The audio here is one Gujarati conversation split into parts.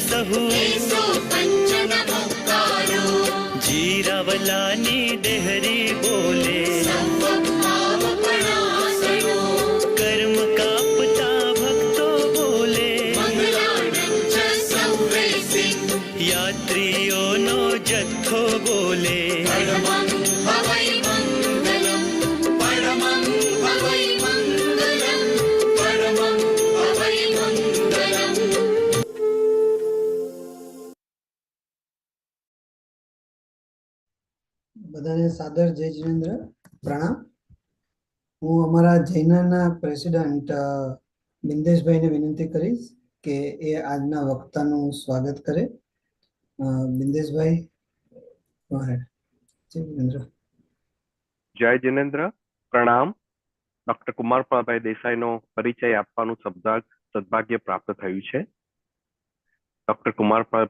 સહુ જીરાવલાની દેહરી બોલે કર્મ કાપતા ભક્તો બોલે યાત્રીઓનો જથ્થો બોલે બધાને સાદર જય જિનેન્દ્ર પ્રણામ. હું અમારા જૈનના પ્રેસિડેન્ટ બિંદેશભાઈને વિનંતી કરીશ કે એ આજના વક્તાનું સ્વાગત કરે. બિંદેશભાઈ, જય જિનેન્દ્ર. જય જિનેન્દ્ર પ્રણામ. ડોક્ટર કુમારપાલભાઈ દેસાઈનો પરિચય આપવાનું સદભાગ્ય પ્રાપ્ત થયું છે. Dr. Kumarpal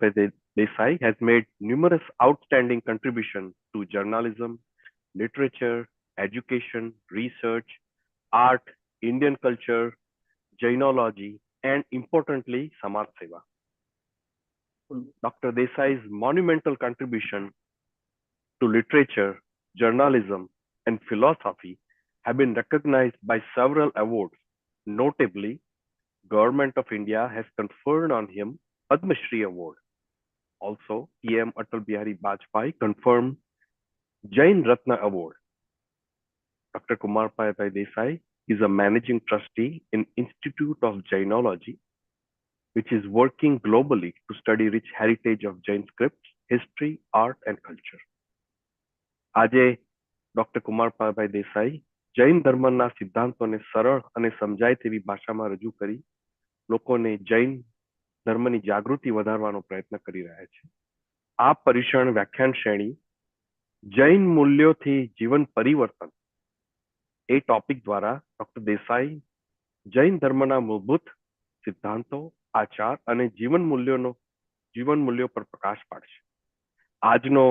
Desai has made numerous outstanding contributions to journalism, literature, education, research, art, Indian culture, Jainology, and importantly, Samaj Seva. Dr. Desai's monumental contribution to literature, journalism, and philosophy have been recognized by several awards. Notably, Government of India has conferred on him Padma Shri Award. Also, PM Atal Bihari Vajpayee confirmed Jain Ratna Award. Dr. Kumarpal Desai is a managing trustee in Institute of Jainology, which is working globally to study rich heritage of Jain scripts, history, art, and culture. આજે ડોક્ટર કુમારપાલભાઈ દેસાઈ જૈન ધર્મના સિદ્ધાંતોને સરળ અને સમજાય તેવી ભાષામાં રજૂ કરી લોકોને જૈન ધર્મની જાગૃતિ વધારવાનો પ્રયત્ન કરી રહ્યા છે. આ પરિષણ વ્યાખ્યાન શ્રેણી જૈન મૂલ્યોથી જીવન પરિવર્તન એ ટોપિક દ્વારા ડોક્ટર દેસાઈ જૈન ધર્મના મૂળભૂત સિદ્ધાંતો, આચાર અને જીવન મૂલ્યો પર પ્રકાશ પાડશે. આજનો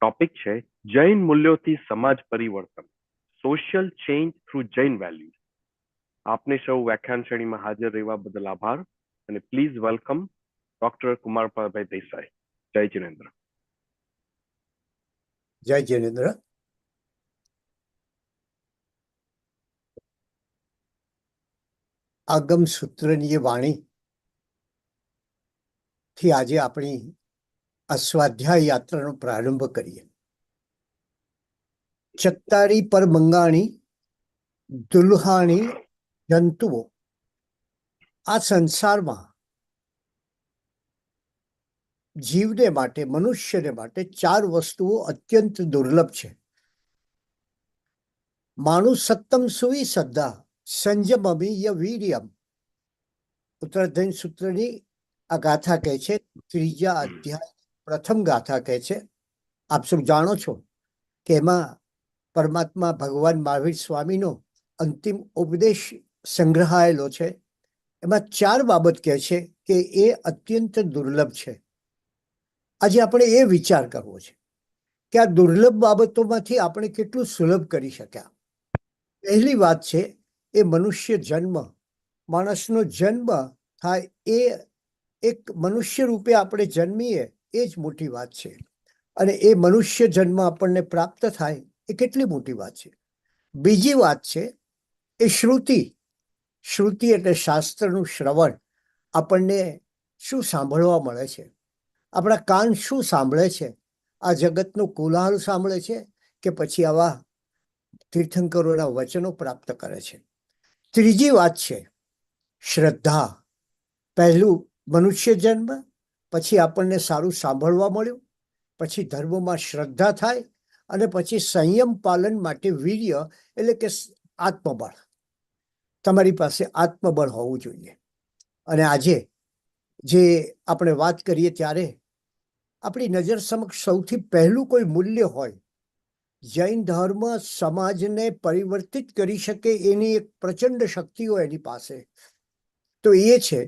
ટોપિક છે જૈન મૂલ્યોથી સમાજ પરિવર્તન, social change through Jain values. આપને સૌ વ્યાખ્યાન શ્રેણીમાં હાજર રહેવા બદલ આભાર અને પ્લીઝ વેલકમ ડોક્ટર કુમારપાલભાઈ દેસાઈ. જય જિનેન્દ્ર. જય જિનેન્દ્ર. આગમ સૂત્રની જે વાણી થી આજે આપણી આ સ્વાધ્યાય યાત્રાનો પ્રારંભ કરીએ. ચત્તારી પર મંગાણી દુલ્હાણી જંતુઓ. આ સંસારમાં જીવને માટે, મનુષ્યને માટે 4 વસ્તુઓ અત્યંત દુર્લભ છે. માણુ સત્તમ સુવી શ્રદ્ધા સંયમમી ય વીર્યમ. ઉત્તરાધ્યયન સૂત્રની આ ગાથા કહે છે, 3જા અધ્યાય પ્રથમ ગાથા કહે છે. આપ સૌ જાણો છો કે એમાં પરમાત્મા ભગવાન મહાવીર સ્વામીનો અંતિમ ઉપદેશ સંગ્રહાયેલો છે. એમાં 4 બાબત કહે છે કે એ અત્યંત દુર્લભ છે. આજે આપણે એ વિચાર કરવો છે કે આ દુર્લભ બાબતોમાંથી આપણે કેટલું સુલભ કરી શક્યા. પહેલી વાત છે એ મનુષ્ય જન્મ. માણસનો જન્મ થાય એ એક મનુષ્ય રૂપે આપણે જન્મીએ એ જ મોટી વાત છે. અને એ મનુષ્ય જન્મ આપણને પ્રાપ્ત થાય એ કેટલી મોટી વાત છે. બીજી વાત છે એ શ્રુતિ. શ્રુતિ એટલે શાસ્ત્રનું શ્રવણ. આપણને શું સાંભળવા મળે છે? આપણા કાન શું સાંભળે છે? આ જગતનો કોલાહલ સાંભળે છે કે પછી આવા તીર્થંકરોના વચનો પ્રાપ્ત કરે છે? ત્રીજી વાત છે શ્રદ્ધા. પહેલું મનુષ્ય જન્મ, પછી આપણને સારું સાંભળવા મળ્યું, પછી ધર્મમાં શ્રદ્ધા થાય અને પછી સંયમ પાલન માટે વીર્ય એટલે કે આત્મબળ. તમારી પાસે આત્મબળ હોવું જોઈએ. અને આજે જે આપણે વાત કરીએ ત્યારે આપણી નજર સમક્ષ સૌથી પહેલું કોઈ મૂલ્ય હોય, જૈન ધર્મ સમાજને પરિવર્તિત કરી શકે એની એક પ્રચંડ શક્તિ હોય એની પાસે, તો એ છે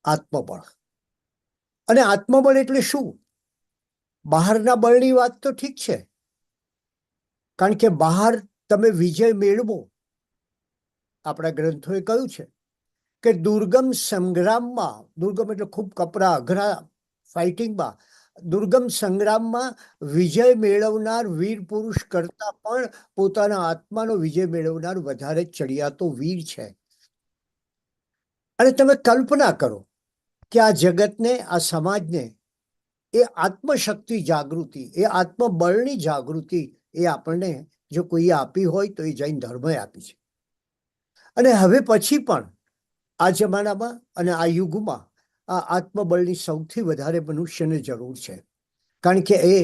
આત્મબળ. અને આત્મબળ એટલે શું? બહારના બળની વાત તો ઠીક છે, કારણ કે બહાર તમે વિજય મેળવો. આપણા ગ્રંથોએ કહ્યું છે કે દુર્ગમ સંગ્રામમાં, દુર્ગમ એટલે ખૂબ કપરા અઘરા ફાઇટિંગમાં, દુર્ગમ સંગ્રામમાં વિજય મેળવનાર વીર પુરુષ કરતા પણ પોતાના આત્માનો વિજય મેળવનાર વધારે ચડિયાતો વીર છે. અને તમે કલ્પના કરો કે આ જગતને, આ સમાજને એ આત્મશક્તિ જાગૃતિ, એ આત્મબળની જાગૃતિ એ આપણને જો કોઈએ આપી હોય તો એ જૈન ધર્મએ આપી છે. અને હવે પછી પણ આ જમાનામાં અને આ યુગમાં આ આત્મબળની સૌથી વધારે મનુષ્યને જરૂર છે. કારણ કે એ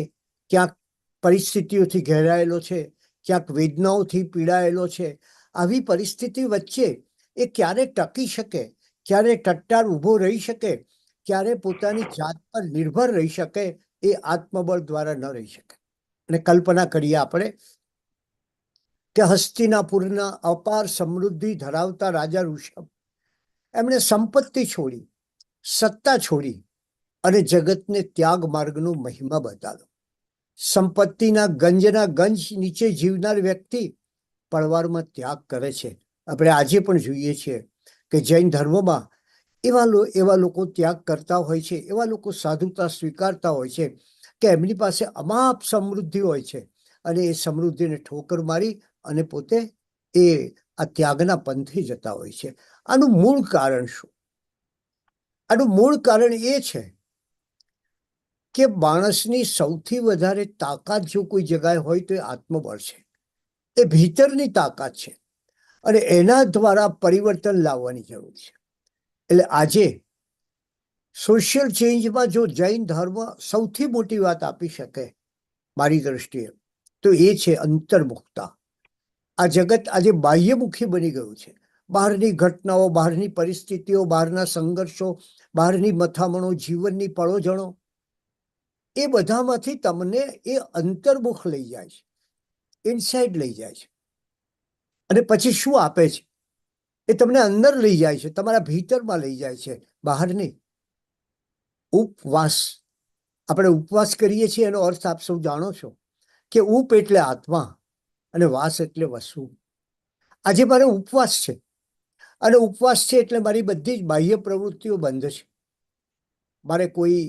ક્યાંક પરિસ્થિતિઓથી ઘેરાયેલો છે, ક્યાંક વેદનાઓથી પીડાયેલો છે. આવી પરિસ્થિતિ વચ્ચે એ ક્યારે ટકી શકે, ક્યારે ટટ્ટાર ઊભો રહી શકે, ક્યારે પોતાની જાત પર નિર્ભર રહી શકે, એ આત્મબળ દ્વારા ન રહી શકે. અને કલ્પના કરીએ આપણે કે હસ્તિનાપુરના અપાર સમૃદ્ધિ ધરાવતા રાજા ઋષભ, એમણે સંપત્તિ છોડી, સત્તા છોડી અને જગતને ત્યાગ માર્ગનો મહિમા બતાવ્યો. સંપત્તિના ગંજ નીચે જીવનાર વ્યક્તિ પળવારમાં ત્યાગ કરે છે. આપણે આજે પણ જોઈએ છીએ કે જૈન ધર્મમાં એવા લોકો ત્યાગ કરતા હોય છે, એવા લોકો સાધુતા સ્વીકારતા હોય છે કે એમની પાસે અમાપ સમૃદ્ધિ હોય છે અને એ સમૃદ્ધિને ઠોકર મારી અને પોતે એ આ ત્યાગના પંથે જતા હોય છે. આનું મૂળ કારણ શું? આનું મૂળ કારણ એ છે કે માણસની સૌથી વધારે તાકાત જો કોઈ જગ્યાએ હોય તો એ આત્મબળ છે. એ ભીતરની તાકાત છે અને એના દ્વારા પરિવર્તન લાવવાની જરૂર છે. એટલે આજે સોશિયલ ચેન્જમાં જો જૈન ધર્મ સૌથી મોટી વાત આપી શકે મારી દ્રષ્ટિએ તો એ છે અંતર્મુખતા. આ જગત આજે બાહ્યમુખી બની ગયું છે. બહારની ઘટનાઓ, બહારની પરિસ્થિતિઓ, બહારના સંઘર્ષો, બહારની મથામણો, જીવનની પળોજણો, એ બધામાંથી તમને એ અંતર્મુખ લઈ જાય છે, ઇનસાઇડ લઈ જાય છે. અને પછી શું આપે છે? એ તમને અંદર લઈ જાય છે, તમારા ભીતરમાં લઈ જાય છે, બહાર નહીં. ઉપવાસ. આપણે ઉપવાસ કરીએ છીએ એનો અર્થ આપ સૌ જાણો છો કે ઉપ એટલે આત્મા અને વાસ એટલે વસવું. આજે મારે ઉપવાસ છે અને ઉપવાસ છે એટલે મારી બધી જ બાહ્ય પ્રવૃત્તિઓ બંધ છે. મારે કોઈ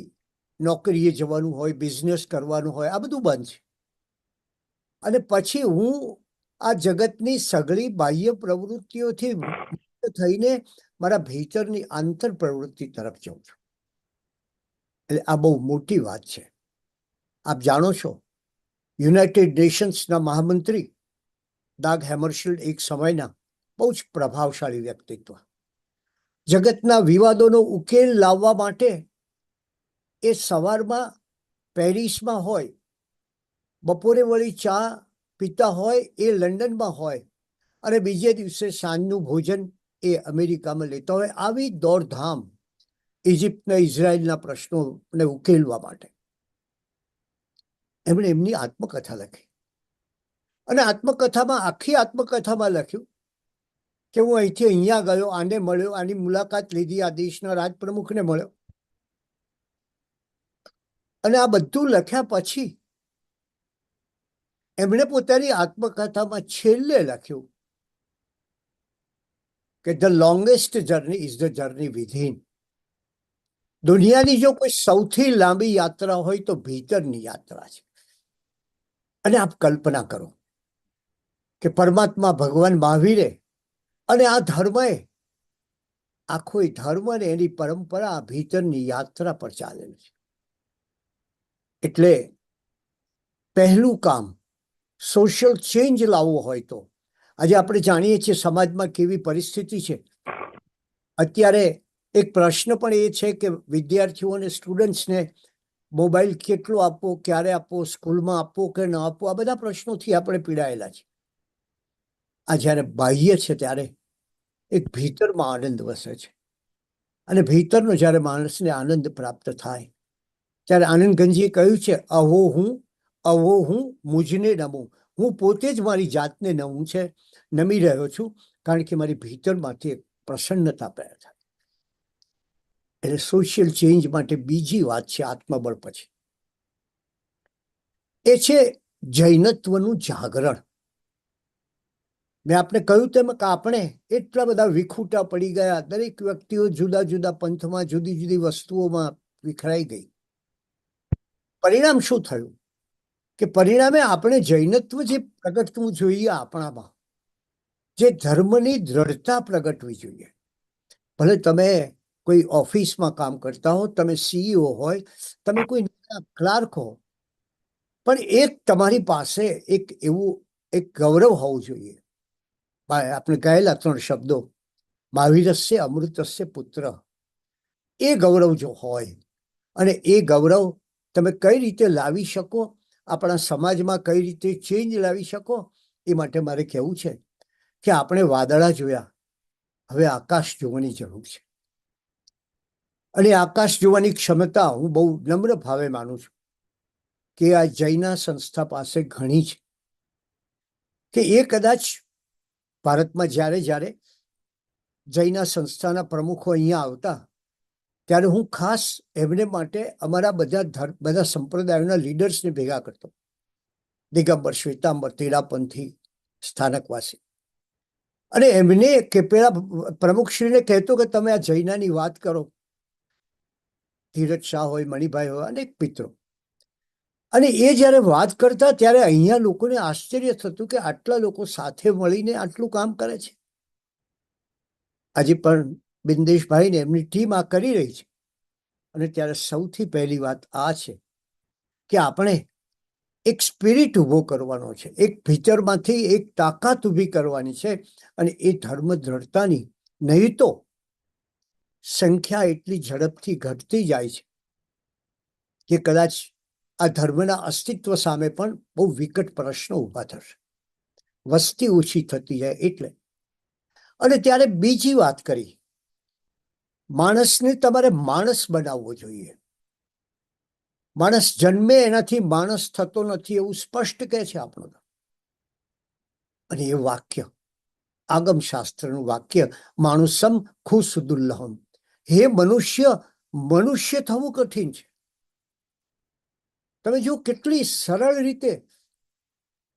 નોકરીએ જવાનું હોય, બિઝનેસ કરવાનું હોય, આ બધું બંધ છે. અને પછી હું આ જગતની સઘળી બાહ્ય પ્રવૃત્તિઓથી મુક્ત થઈને મારા ભીતરની આંતર પ્રવૃત્તિ તરફ જાઉં છું. એટલે આ બહુ મોટી વાત છે. આપ જાણો છો યુનાઇટેડ નેશન્સના મહામંત્રી દાગ હેમરશિલ્ડ એક સમયના બહુ જ પ્રભાવશાળી વ્યક્તિત્વ. જગતના વિવાદોનો ઉકેલ લાવવા માટે એ સવારમાં પેરિસમાં હોય, બપોરે વળી ચા પીતા હોય એ લંડનમાં હોય અને બીજે દિવસે સાંજનું ભોજન એ અમેરિકામાં લેતા હોય. આવી દોડધામ ઇજિપ્તના ઇઝરાયલના પ્રશ્નોને ઉકેલવા માટે એમણે એમની આત્મકથા લખી. અને આખી આત્મકથામાં લખ્યું કે હું અહીંથી અહીંયા ગયો, આને મળ્યો, આની મુલાકાત લીધી, આ દેશના રાજપ્રમુખને મળ્યો. અને આ બધું લખ્યા પછી એમણે પોતાની આત્મકથામાં છેલ્લે લખ્યું કે the longest journey is the journey within. દુનિયાની જો કોઈ સૌથી લાંબી યાત્રા હોય તો ભીતરની યાત્રા છે. અને આપ કલ્પના કરો કે પરમાત્મા ભગવાન મહાવીરે અને આ ધર્મએ આખો ધર્મ અને એની પરંપરા ભીતરની યાત્રા પર ચાલેલું છે. એટલે પહેલું કામ સોશિયલ ચેન્જ લાવવો હોય તો આજે આપણે જાણીએ છીએ સમાજમાં કેવી પરિસ્થિતિ છે. અત્યારે એક પ્રશ્ન પણ એ છે કે વિદ્યાર્થીઓને, સ્ટુડન્ટ્સને મોબાઈલ કેટલો આપવો, ક્યારે આપવો, સ્કૂલમાં આપવો કે ન આપવો, આ બધા પ્રશ્નોથી આપણે પીડાયેલા છીએ. આ જ્યારે બાહ્ય છે ત્યારે એક ભીતરમાં આનંદ વસે છે. અને ભીતરનો જ્યારે માણસને આનંદ પ્રાપ્ત થાય ત્યારે આનંદ ગંજીએ કહ્યું છે, અહો હું મુજને નમું. હું પોતે જ મારી જાતને નમી રહ્યો છું કારણ કે મારી ભીતરમાંથી એક પ્રસન્નતા પેદા થાય. એટલે સોશિયલ ચેન્જ માટે બીજી વાત છે આત્મબળ પછી એ છે જૈનત્વનું જાગરણ. મેં આપને કહ્યું તેમ કે આપણે એટલા બધા વિખૂટા પડી ગયા, દરેક વ્યક્તિઓ જુદા જુદા પંથમાં જુદી જુદી વસ્તુઓમાં વિખરાઈ ગઈ. પરિણામ શું થયું કે પરિણામે આપણે જૈનત્વ જે પ્રગટવું જોઈએ આપણામાં, જે ધર્મની દ્રઢતા પ્રગટવી જોઈએ. ભલે તમે કોઈ ઓફિસમાં કામ કરતા હો, તમે CEO હોય, તમે કોઈ ક્લાર્ક હો, પણ એક તમારી પાસે એક એવું એક ગૌરવ હોવું જોઈએ. આપણે કહેલા 3 શબ્દો, મહાવીરસ્ય અમૃતસ્ય પુત્ર. એ ગૌરવ જો હોય, અને એ ગૌરવ તમે કઈ રીતે લાવી શકો, આપણા સમાજમાં કઈ રીતે ચેન્જ લાવી શકો, એ માટે મારે કહેવું છે કે આપણે વાદળા જોયા, હવે આકાશ જોવાની જરૂર છે. અને આકાશ જોવાની ક્ષમતા હું બહુ નમ્ર ભાવે માનું છું કે આ જૈના સંસ્થા પાસે ઘણી છે. કે એ કદાચ ભારતમાં જ્યારે જ્યારે જૈના સંસ્થાના પ્રમુખો અહીંયા આવતા, ત્યારે હું ખાસ એમને માટે અમારા બધા સંપ્રદાયોના લીડર્સને ભેગા કરતો. દિગંબર, શ્વેતાંબર, તેરાપંથી, સ્થાનકવાસી. અને એમને કે પેલા પ્રમુખશ્રીને કહેતો કે તમે આ જૈનાની વાત કરો. ધીરજ શાહ હોય, મણિભાઈ હોય, અનેક મિત્રો. અને એ જ્યારે વાત કરતા ત્યારે અહીંયા લોકોને આશ્ચર્ય થતું કે આટલા લોકો સાથે મળીને આટલું કામ કરે છે. આજે પણ બિંદેશભાઈ ને એમની ટીમ આ કરી રહી છે. અને ત્યારે સૌથી પહેલી વાત આ છે કે આપણે એક સ્પિરિટ ઊભો કરવાનો છે, એક ભીતરમાંથી એક તાકાત ઊભી કરવાની છે. અને એ ધર્મ દ્રઢતાની, નહીં તો સંખ્યા એટલી ઝડપથી ઘટતી જાય છે કે કદાચ આ ધર્મના અસ્તિત્વ સામે પણ બહુ વિકટ પ્રશ્નો ઊભા થશે. વસ્તી ઓછી થતી જાય એટલે. અને ત્યારે બીજી વાત કરી, માણસને તમારે માણસ બનાવવો જોઈએ. માણસ જન્મે એનાથી માણસ થતો નથી એવું સ્પષ્ટ કહે છે આપણો. અને એ વાક્ય આગમ શાસ્ત્રનું વાક્ય, માણુસમ ખુસુદુલ્લહમ. હે મનુષ્ય, મનુષ્ય થવું કઠિન છે. તમે જો કેટલી સરળ રીતે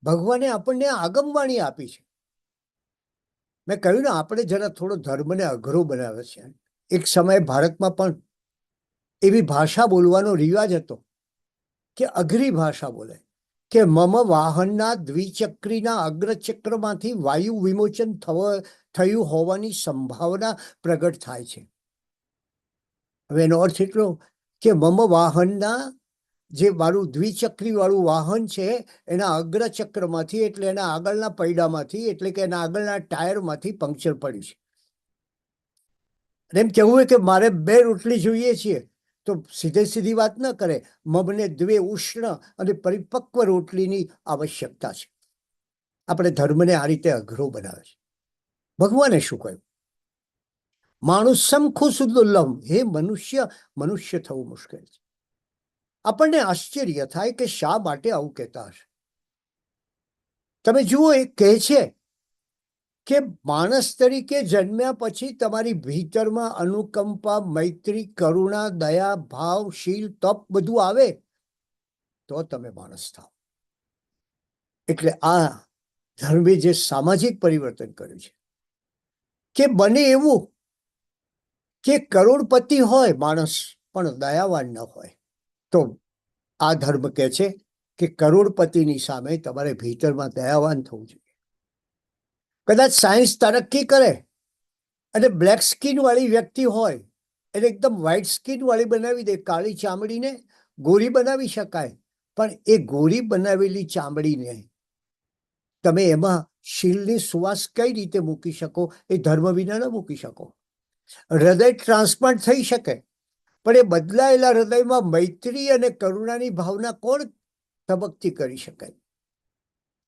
ભગવાને આપણને આગમવાણી આપી છે. મેં કહ્યું ને, આપણે જરા થોડો ધર્મને અઘરો બનાવે છે. એક સમયે ભારતમાં પણ એવી ભાષા બોલવાનો રિવાજ હતો કે અઘરી ભાષા બોલે, કે મમ વાહનના દ્વિચક્રીના અગ્રચક્રમાંથી વાયુ વિમોચન થયું હોવાની સંભાવના પ્રગટ થાય છે. હવે એનો અર્થ એટલો કે મમ વાહનના, જે મારું દ્વિચક્રી વાળું વાહન છે, એના અગ્રચક્રમાંથી, એટલે એના આગળના પૈડામાંથી, એટલે કે એના આગળના ટાયરમાંથી પંક્ચર પડ્યું છે. અને એમ કહેવું હોય કે મારે 2 રોટલી જોઈએ છીએ, તો સીધી વાત ન કરે, મમને 2 ઉષ્ણ અને પરિપક્વ રોટલીની આવશ્યકતા છે. આપણે ધર્મને આ રીતે અઘરો બનાવે છે. ભગવાને શું કહ્યું? માણુસમ ખુસુદુલ્લમ. હે મનુષ્ય, મનુષ્ય થવું મુશ્કેલ છે. આપણને આશ્ચર્ય થાય કે શા માટે આવું કહેતા હશે. તમે જુઓ, એ કહે છે કે માણસ તરીકે જન્મ્યા પછી તમારી ભીતરમાં અનુકંપા, મૈત્રી, કરુણા, દયા, ભાવ, શીલ, તપ બધું આવે તો તમે માણસ થાવ. એટલે આ ધર્મે જે સામાજિક પરિવર્તન કર્યું છે કે બને એવું કે કરોડપતિ હોય માણસ પણ દયાવાન ન હોય, તો આ ધર્મ કહે છે કે કરોડપતિની સામે તમારે ભીતરમાં દયાવાન થવું જોઈએ. કદાચ સાયન્સ તરક્કી કરે અને બ્લેક સ્કિન વાળી વ્યક્તિ હોય એને એકદમ વ્હાઇટ સ્કિન વાળી બનાવી દે, કાળી ચામડીને ગોરી બનાવી શકાય. પણ એ ગોરી બનાવેલી ચામડીને તમે એમાં શીલની સુવાસ કઈ રીતે મૂકી શકો? એ ધર્મ વિના ન મૂકી શકો. હૃદય ટ્રાન્સપ્લાન્ટ થઈ શકે, પણ એ બદલાયેલા હૃદયમાં મૈત્રી અને કરુણાની ભાવના કોણ ધબકતી કરી શકાય?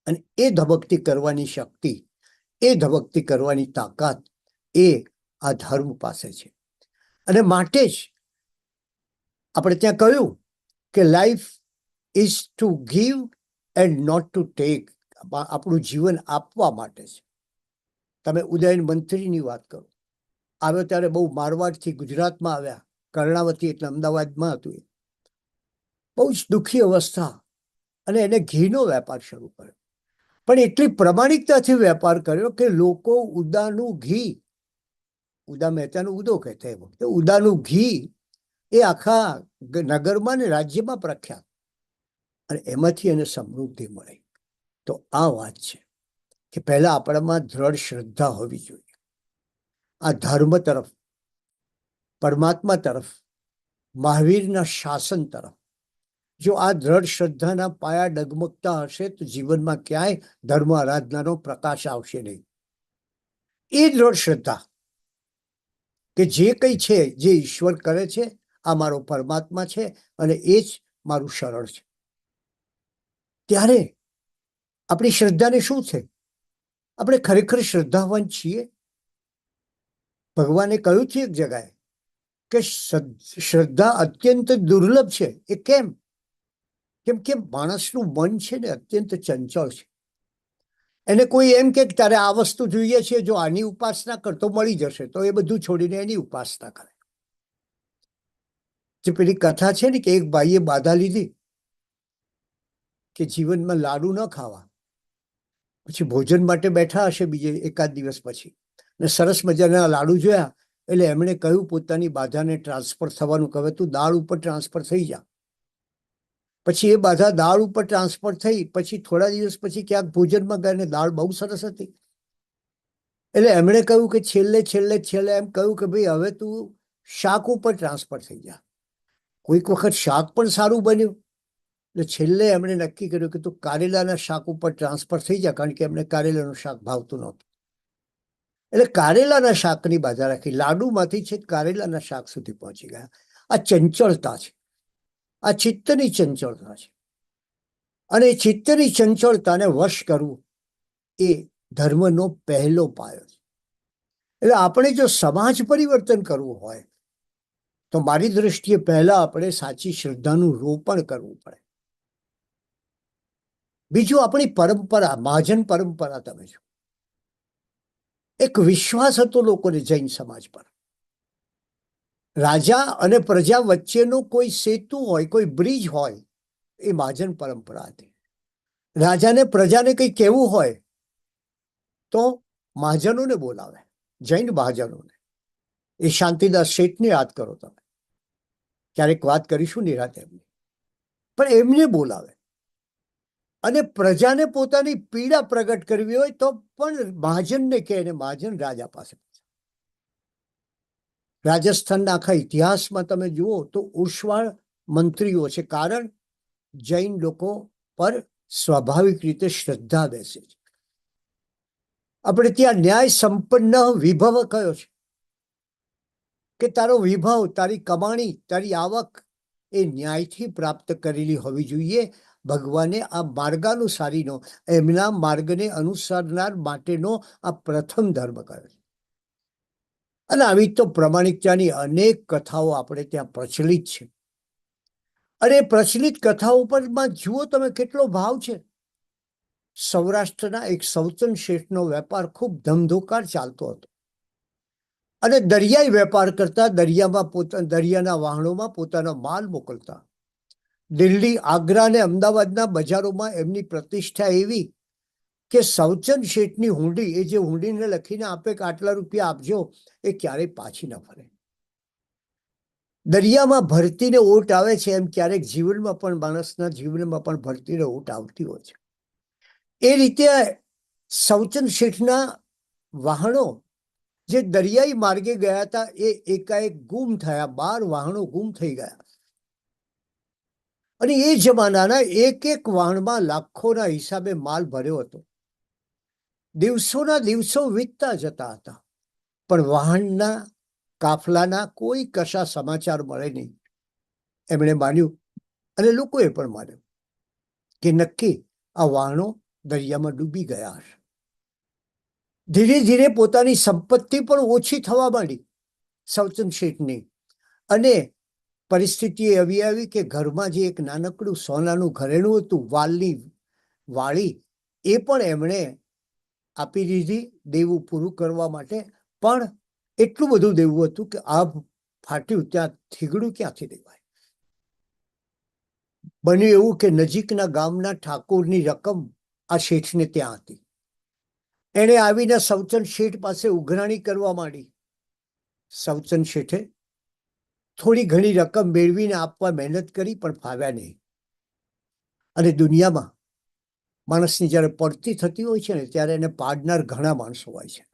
અને એ ધબકતી કરવાની શક્તિ, એ ધબકતી કરવાની તાકાત એ આ ધર્મ પાસે છે. અને માટે જ આપણે ત્યાં કહ્યું કે life is to give and not to take. આપણું જીવન આપવા માટે છે. તમે ઉદયન મંત્રીની વાત કરો, આવ્યો ત્યારે બહુ મારવાડથી ગુજરાતમાં આવ્યા, કર્ણાવતી એટલે અમદાવાદમાં હતું. એ બહુ જ દુઃખી અવસ્થા, અને એને ઘીનો વેપાર શરૂ કર્યો. પણ એટલી પ્રમાણિકતાથી વેપાર કર્યો કે લોકો ઉદાનું ઘી, ઉદા મહેતાનું ઉદો કહેતા એ વખતે, ઉદાનું ઘી એ આખા નગરમાં ને રાજ્યમાં પ્રખ્યાત, અને એમાંથી એને સમૃદ્ધિ મળે. તો આ વાત છે કે પહેલા આપણામાં દ્રઢ શ્રદ્ધા હોવી જોઈએ આ ધર્મ તરફ, પરમાત્મા તરફ, મહાવીરના શાસન તરફ. જો આ દ્રઢ શ્રદ્ધાના પાયા ડગમગતા હશે તો જીવનમાં ક્યાંય ધર્મ આરાધનાનો પ્રકાશ આવશે નહીં. એ દ્રઢ શ્રદ્ધા કે જે કંઈ છે, જે ઈશ્વર કરે છે, આ મારો પરમાત્મા છે અને એ જ મારું શરણ છે. ત્યારે આપણી શ્રદ્ધાને શું છે? આપણે ખરેખર શ્રદ્ધાવાન છીએ? ભગવાને કહ્યું છે એક જગાએ કે શ્રદ્ધા અત્યંત દુર્લભ છે. એ કેમ? કેમ કે માણસનું મન છે ને અત્યંત ચંચળ છે. એને કોઈ એમ કે તારે આ વસ્તુ જોઈએ છે, જો આની ઉપાસના કર તો મળી જશે, તો એ બધું છોડીને એની ઉપાસના કરે. જે પેલી કથા છે ને કે એક ભાઈએ બાધા લીધી કે જીવનમાં લાડુ ન ખાવા, પછી ભોજન માટે બેઠા હશે બીજે એકાદ દિવસ પછી, ને સરસ મજાના લાડુ જોયા એટલે એમણે કહ્યું પોતાની બાધાને ટ્રાન્સફર થવાનું, કહે તું દાળ ઉપર ટ્રાન્સફર થઈ જા. પછી એ બાધા દાળ ઉપર ટ્રાન્સફર થઈ, પછી થોડા દિવસ પછી ક્યાંક ભોજનમાં ગયા ને દાળ બહુ સરસ હતી. એટલે એમણે કહ્યું કે છેલ્લે એમ કહ્યું કે ભાઈ હવે તું શાક ઉપર ટ્રાન્સફર થઈ જા. કોઈક વખત શાક પણ સારું બન્યું, એટલે છેલ્લે એમણે નક્કી કર્યું કે તું કારેલાના શાક ઉપર ટ્રાન્સફર થઈ જા, કારણ કે એમને કારેલાનું શાક ભાવતું નહોતું. એટલે કારેલાના શાકની બાધા રાખી, લાડુમાંથી છે કારેલાના શાક સુધી પહોંચી ગયા. આ ચંચળતા છે, આ ચિત્તની ચંચળતા છે. અને એ ચિત્તની ચંચળતાને વશ કરવું એ ધર્મનો પહેલો પાયો છે. એટલે આપણે જો સમાજ પરિવર્તન કરવું હોય તો મારી દ્રષ્ટિએ પહેલા આપણે સાચી શ્રદ્ધાનું રોપણ કરવું પડે. બીજું આપણી પરંપરા, મહાજન પરંપરા. તમે જો એક વિશ્વાસ હતો લોકોને જૈન સમાજ પર. રાજા અને પ્રજા વચ્ચેનો કોઈ સેતુ હોય, કોઈ બ્રિજ હોય, એ મહાજન પરંપરા હતી. રાજાને પ્રજાને કંઈ કહેવું હોય તો મહાજનોને બોલાવે, જૈન મહાજનોને. એ શાંતિદાસ શેઠને યાદ કરો તમે, ક્યારેક વાત કરીશું નિરાતે એમની. પણ એમને બોલાવે. અને પ્રજાને પોતાની પીડા પ્રગટ કરવી હોય તો પણ મહાજનને કહે, અને મહાજન રાજા પાસે. રાજસ્થાનના આખા ઇતિહાસમાં તમે જુઓ તો ઉર્ષ્વાળ મંત્રીઓ છે, કારણ જૈન લોકો પર સ્વાભાવિક રીતે શ્રદ્ધા બેસે છે. આપણે ત્યાં ન્યાય સંપન્ન વિભવ કયો છે કે તારો વિભવ, તારી કમાણી, તારી આવક એ ન્યાયથી પ્રાપ્ત કરેલી હોવી જોઈએ. ભગવાને આ માર્ગાનુસારીનો, એમના માર્ગને અનુસરનાર માટેનો આ પ્રથમ ધર્મ કર્યો છે. અને આવી તો પ્રમાણિકતાની અનેક કથાઓ આપણે ત્યાં પ્રચલિત છે. અને પ્રચલિત કથાઓ પરમાં જુઓ તમે કેટલો ભાવ છે. સૌરાષ્ટ્રના એક સૌચન શેઠનો વેપાર ખૂબ ધમધોકાર ચાલતો હતો, અને દરિયાઈ વેપાર કરતા, દરિયાના વહાણોમાં પોતાનો માલ મોકલતા. દિલ્હી, આગ્રા અને અમદાવાદના બજારોમાં એમની પ્રતિષ્ઠા એવી કે સૌચન શેઠની હુંડી, એ જે હુંડીને લખીને આપે કે આટલા રૂપિયા આપજો, એ ક્યારેય પાછી ન ફરે. દરિયામાં ભરતીને ઓટ આવે છે એમ ક્યારેક જીવનમાં પણ, માણસના જીવનમાં પણ ભરતીને ઓટ આવતી હોય છે. એ રીતે સૌચન શેઠના વાહણો જે દરિયાઈ માર્ગે ગયા હતા એ એકાએક ગુમ થયા. 12 વાહણો ગુમ થઈ ગયા. અને એ જમાનાના એક વાહણમાં લાખોના હિસાબે માલ ભર્યો હતો. દિવસોના દિવસો વીતતા જતા હતા, પણ વાહનના કાફલાના કોઈ કશા સમાચાર મળે નહીં. એમણે માન્યું, અને લોકોએ પણ માન્યું કે નક્કી આ વાહનો દરિયામાં ડૂબી ગયા હશે. ધીરે ધીરે પોતાની સંપત્તિ પણ ઓછી થવા માંડી સૌચન શેઠની. અને પરિસ્થિતિ એવી આવી કે ઘરમાં જે એક નાનકડું સોનાનું ઘરેણું હતું, વાલની વાળી, એ પણ એમણે આપી દીધી દેવું પૂરું કરવા માટે. પણ એટલું બધું દેવું હતું કે આભ ફાટ્યું ત્યાં થીગડું ક્યાંથી દેવાય. બન્યું એવું કે નજીકના ગામના ઠાકોરની રકમ આ શેઠને ત્યાં હતી. એણે આવીને સવચન શેઠ પાસે ઉઘરાણી કરવા માંડી. સવચન શેઠે થોડી ઘણી રકમ મેળવીને આપવા મહેનત કરી, પણ ફાવ્યા નહીં. અને દુનિયામાં માણસની જ્યારે પડતી થતી હોય છે ને, ત્યારે એને પાડનાર ઘણા માણસો હોય છે.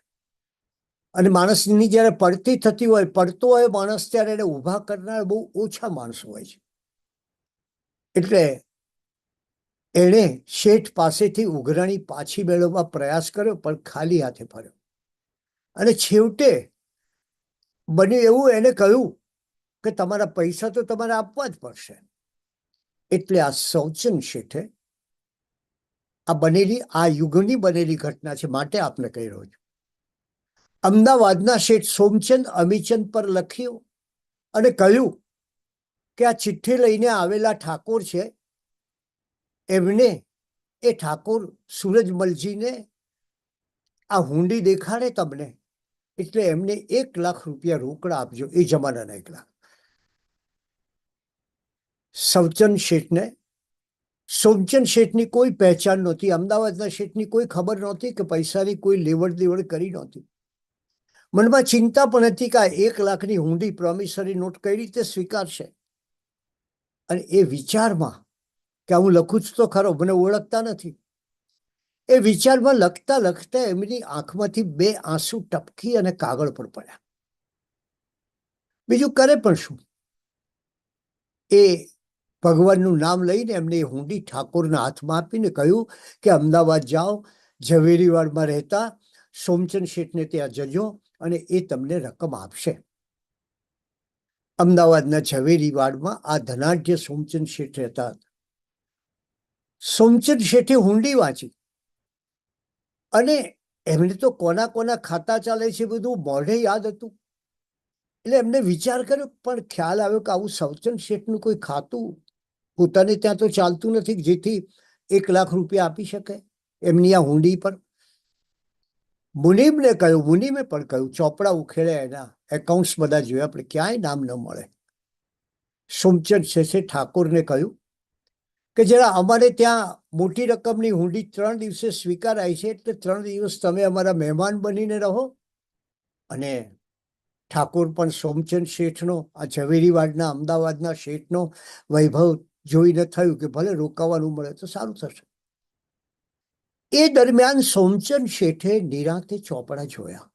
અને માણસની જ્યારે પડતી થતી હોય, પડતો હોય માણસ, ત્યારે એને ઊભા કરનાર બહુ ઓછા માણસો હોય છે. એટલે એણે શેઠ પાસેથી ઉઘરાણી પાછી મેળવવા પ્રયાસ કર્યો, પણ ખાલી હાથે ફર્યો. અને છેવટે બન્યું એવું, એને કહ્યું કે તમારા પૈસા તો તમારે આપવા જ પડશે. એટલે આ સવચન શેઠે આ યુગની બનેલી ઘટના છે, માટે આપને કહી રહ્યો છું. અમદાવાદના શેઠ સોમચંદ અમીચંદ પર લખ્યું અને કહ્યું કે આ ચિઠ્ઠી લઈને આવેલા ઠાકોર છે, એમને એ ઠાકોર સૂરજમલજીને આ હુંડી દેખાડે તમને, એટલે એમને 1 લાખ રૂપિયા રોકડા આપજો. એ જમાનાના 1 લાખ. સવચન શેઠને સોમચંદ શેઠની કોઈ પહેચાન નહોતી. અમદાવાદના શેઠની કોઈ ખબર નહોતી કે પૈસાની કોઈ લેવડ દેવડ કરી નહોતી. મનમાં ચિંતા પણ હતી કે આ 1 લાખની હુંડી પ્રોમિસરી નોટ કઈ રીતે સ્વીકારશે. અને એ વિચારમાં કે હું લખું જ તો ખરો, મને ઓળખતા નથી, એ વિચારમાં લખતા લખતા એમની આંખમાંથી 2 આંસુ ટપકી અને કાગળ પર પડ્યા. બીજું કરે પણ શું? એ ભગવાનનું નામ લઈને એમને એ હુંડી ઠાકોરના હાથમાં આપીને કહ્યું કે અમદાવાદ જાઓ, ઝવેરીવાડમાં રહેતા સોમચંદ શેઠને ત્યાં જજો અને એ તમને રકમ આપશે. અમદાવાદના ઝવેરીવાડમાં આ ધનાઢ્ય સોમચંદ શેઠ રહેતા હતા. સોમચંદ શેઠે હુંડી વાંચી અને એમને તો કોના કોના ખાતા ચાલે છે બધું મોઢે યાદ હતું. એટલે એમને વિચાર કર્યો, પણ ખ્યાલ આવ્યો કે આવું સવચંદ શેઠનું કોઈ ખાતું પોતાને ત્યાં તો ચાલતું નથી, જેથી 1 લાખ રૂપિયા આપી શકે એમની આ હુંડી પર. મુનીમને કહ્યું, મુનીમે પણ કહ્યું, ચોપડા ઉખેડ્યા, એના એકાઉન્ટ્સ બધા જોયા, પણ ક્યાંય નામ ન મળે. સોમચંદ શેઠે ઠાકોરને કહ્યું કે જરા અમારે ત્યાં મોટી રકમની હુંડી 3 દિવસે સ્વીકારાય છે, એટલે 3 દિવસ તમે અમારા મહેમાન બનીને રહો. અને ઠાકોર પણ સોમચંદ શેઠનો, આ ઝવેરીવાડના અમદાવાદના શેઠનો વૈભવ જોઈને થયું કે ભલે રોકાવાનું મળે તો સારું થશે. એ દરમિયાન સોમચંદ શેઠે નિરાંતે ચોપડા જોયા.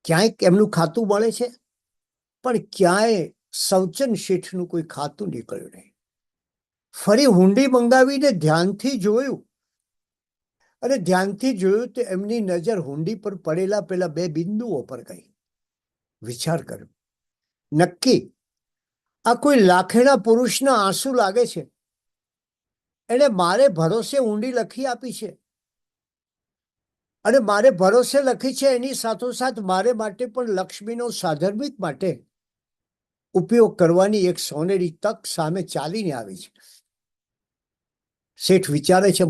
ક્યાંય એમનું ખાતું મળે છે, પણ ક્યાંય સવચંદ શેઠનું કોઈ ખાતું નીકળ્યું નહીં. ફરી હુંડી મંગાવીને ધ્યાનથી જોયું, અને ધ્યાનથી જોયું તો એમની નજર હુંડી પર પડેલા પેલા 2 બિંદુઓ પર ગઈ. વિચાર કર્યો, નક્કી આ કોઈ લાખેણા પુરુષના આંસુ લાગે છે. એને મારે ભરોસે ઊંડી લખી આપી છે, અને મારે ભરોસે લખી છે, એની સાથોસાથ મારે માટે પણ લક્ષ્મીનો સાધર્મિક માટે ઉપયોગ કરવાની એક સોનેરી તક સામે ચાલીને આવી છે. શેઠ વિચારે છે,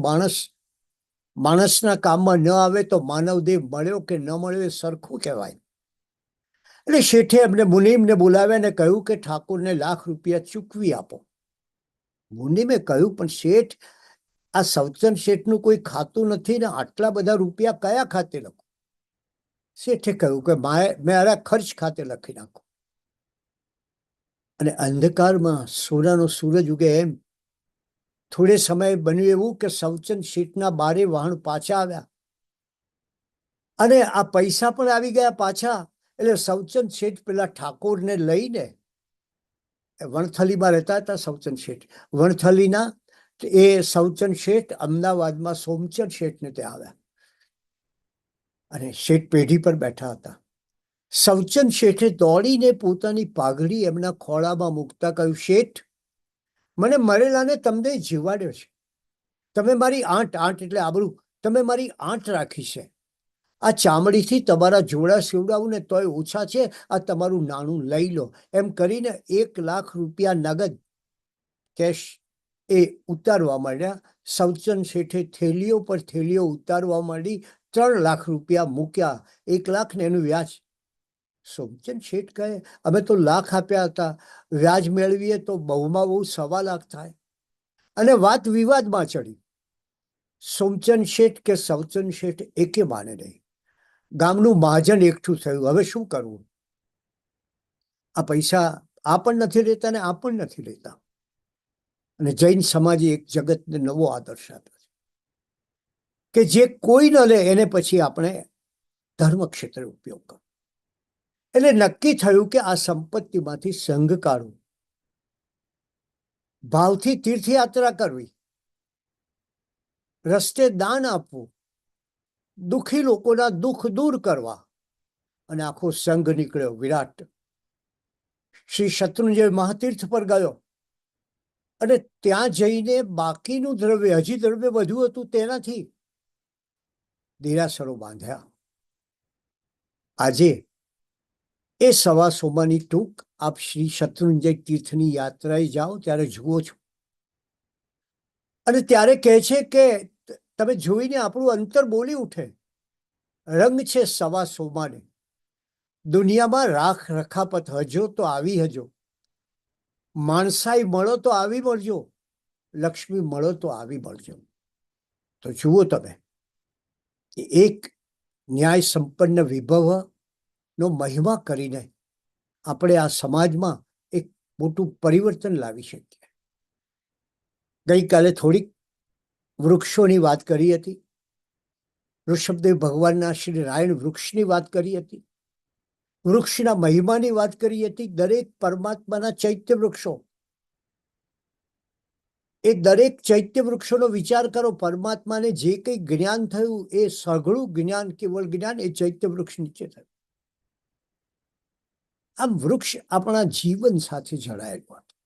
માણસના કામમાં ન આવે તો માનવદેહ મળ્યો કે ન મળ્યો એ સરખું કહેવાય. એટલે શેઠે એમને મુનીમને બોલાવ્યા અને કહ્યું કે ઠાકોરને 1 લાખ રૂપિયા ચૂકવી આપો. મુનીમે કહ્યું, પણ શેઠ, આ સવચંદ શેઠનું કોઈ ખાતું નથી ને આટલા બધા રૂપિયા કયા ખાતે લખો? શેઠે કહ્યું કે મારા ખર્ચ ખાતે લખી નાખો. અને અંધકારમાં સોનાનો સૂરજ ઉગે એમ થોડે સમય બન્યું એવું કે સવચંદ શેઠના 12 વાહન પાછા આવ્યા અને આ પૈસા પણ આવી ગયા પાછા. એટલે સવચંદ શેઠ પેલા ઠાકોરને લઈને, વણથલીમાં રહેતા હતા સવચંદ શેઠ, વણથલીના એ સવચંદ શેઠ અમદાવાદમાં સોમચંદ શેઠને ત્યાં આવ્યા અને શેઠ પેઢી પર બેઠા હતા. સવચંદ શેઠે દોડીને પોતાની પાઘડી એમના ખોળામાં મૂકતા કહ્યું, શેઠ, મને મરેલાને તમને જીવાડ્યો છે. તમે મારી આંટ એટલે આબરૂ, તમે મારી આંટ રાખી છે. આ ચામડીથી તમારા જોડા સીવડાવું ને તોય ઓછા છે, આ તમારું નાણું લઈ લો. એમ કરીને 1 લાખ રૂપિયા નગદ કેશ એ ઉતારવા માંડ્યા. સવચંદ શેઠે થેલીઓ પર થેલીઓ ઉતારવા માંડી. 3 લાખ રૂપિયા મૂક્યા, 1 લાખ ને એનું વ્યાજ. સોમચંદ શેઠ કહે, અમે તો 1 લાખ આપ્યા હતા, વ્યાજ મેળવીએ તો બહુમાં બહુ 1.25 લાખ થાય. અને વાત વિવાદમાં ચડી. સોમચંદ શેઠ કે સવચંદ શેઠ એકે માને નહીં. ગામનું મહાજન એકઠું થયું, હવે શું કરવું? આ પૈસા આ પણ નથી લેતા ને આ પણ નથી લેતા. અને જૈન સમાજે એક જગતને નવો આદર્શ આપ્યો છે કે જે કોઈ ન લે એને પછી આપણે ધર્મ ક્ષેત્રે ઉપયોગ કરો. એટલે નક્કી થયું કે આ સંપત્તિમાંથી સંઘ કાઢવું, ભાવથી તીર્થયાત્રા કરવી, રસ્તે દાન આપવું, દુઃખી લોકોના દુઃખ દૂર કરવા, અને આખો સંઘ નીકળ્યો વિરાટ. શ્રી શત્રુંજય મહાતીર્થ પર ગયો અને ત્યાં જઈને બાકીનું દ્રવ્ય, હજી દ્રવ્ય વધુ હતું, તેનાથી દેરાસરો બાંધ્યા. આજે એ સવા સોમાની ટૂંક આપ શ્રી શત્રુંજય તીર્થની યાત્રાએ જાઓ ત્યારે જુઓ છો, અને ત્યારે કહે છે કે તમે જોઈને આપણું અંતર બોલી ઉઠે. રંગ છે સવા સોમાને, દુનિયામાં રાખ રખાપત હજો તો આવી હજો, માણસાઈ મળો તો આવી મળજો, લક્ષ્મી મળો તો આવી મળજો. તો જુઓ તમે કે એક ન્યાય સંપન્ન વિભવ નો મહિમા કરીને આપણે આ સમાજમાં એક મોટું પરિવર્તન લાવી શકીએ. ગઈકાલે થોડીક વૃક્ષોની વાત કરી હતી. ઋષભદેવ ભગવાનના શ્રી રાયણ વૃક્ષની વાત કરી હતી, વૃક્ષના મહિમાની વાત કરી હતી. દરેક પરમાત્માના ચૈત્ય વૃક્ષો, એ દરેક ચૈત્ય વૃક્ષોનો વિચાર કરો. પરમાત્માને જે કંઈ જ્ઞાન થયું એ સઘળું જ્ઞાન, કેવળ જ્ઞાન એ ચૈત્ય વૃક્ષ નીચે થયું. આમ વૃક્ષ આપણા જીવન સાથે જોડાયેલું હતું.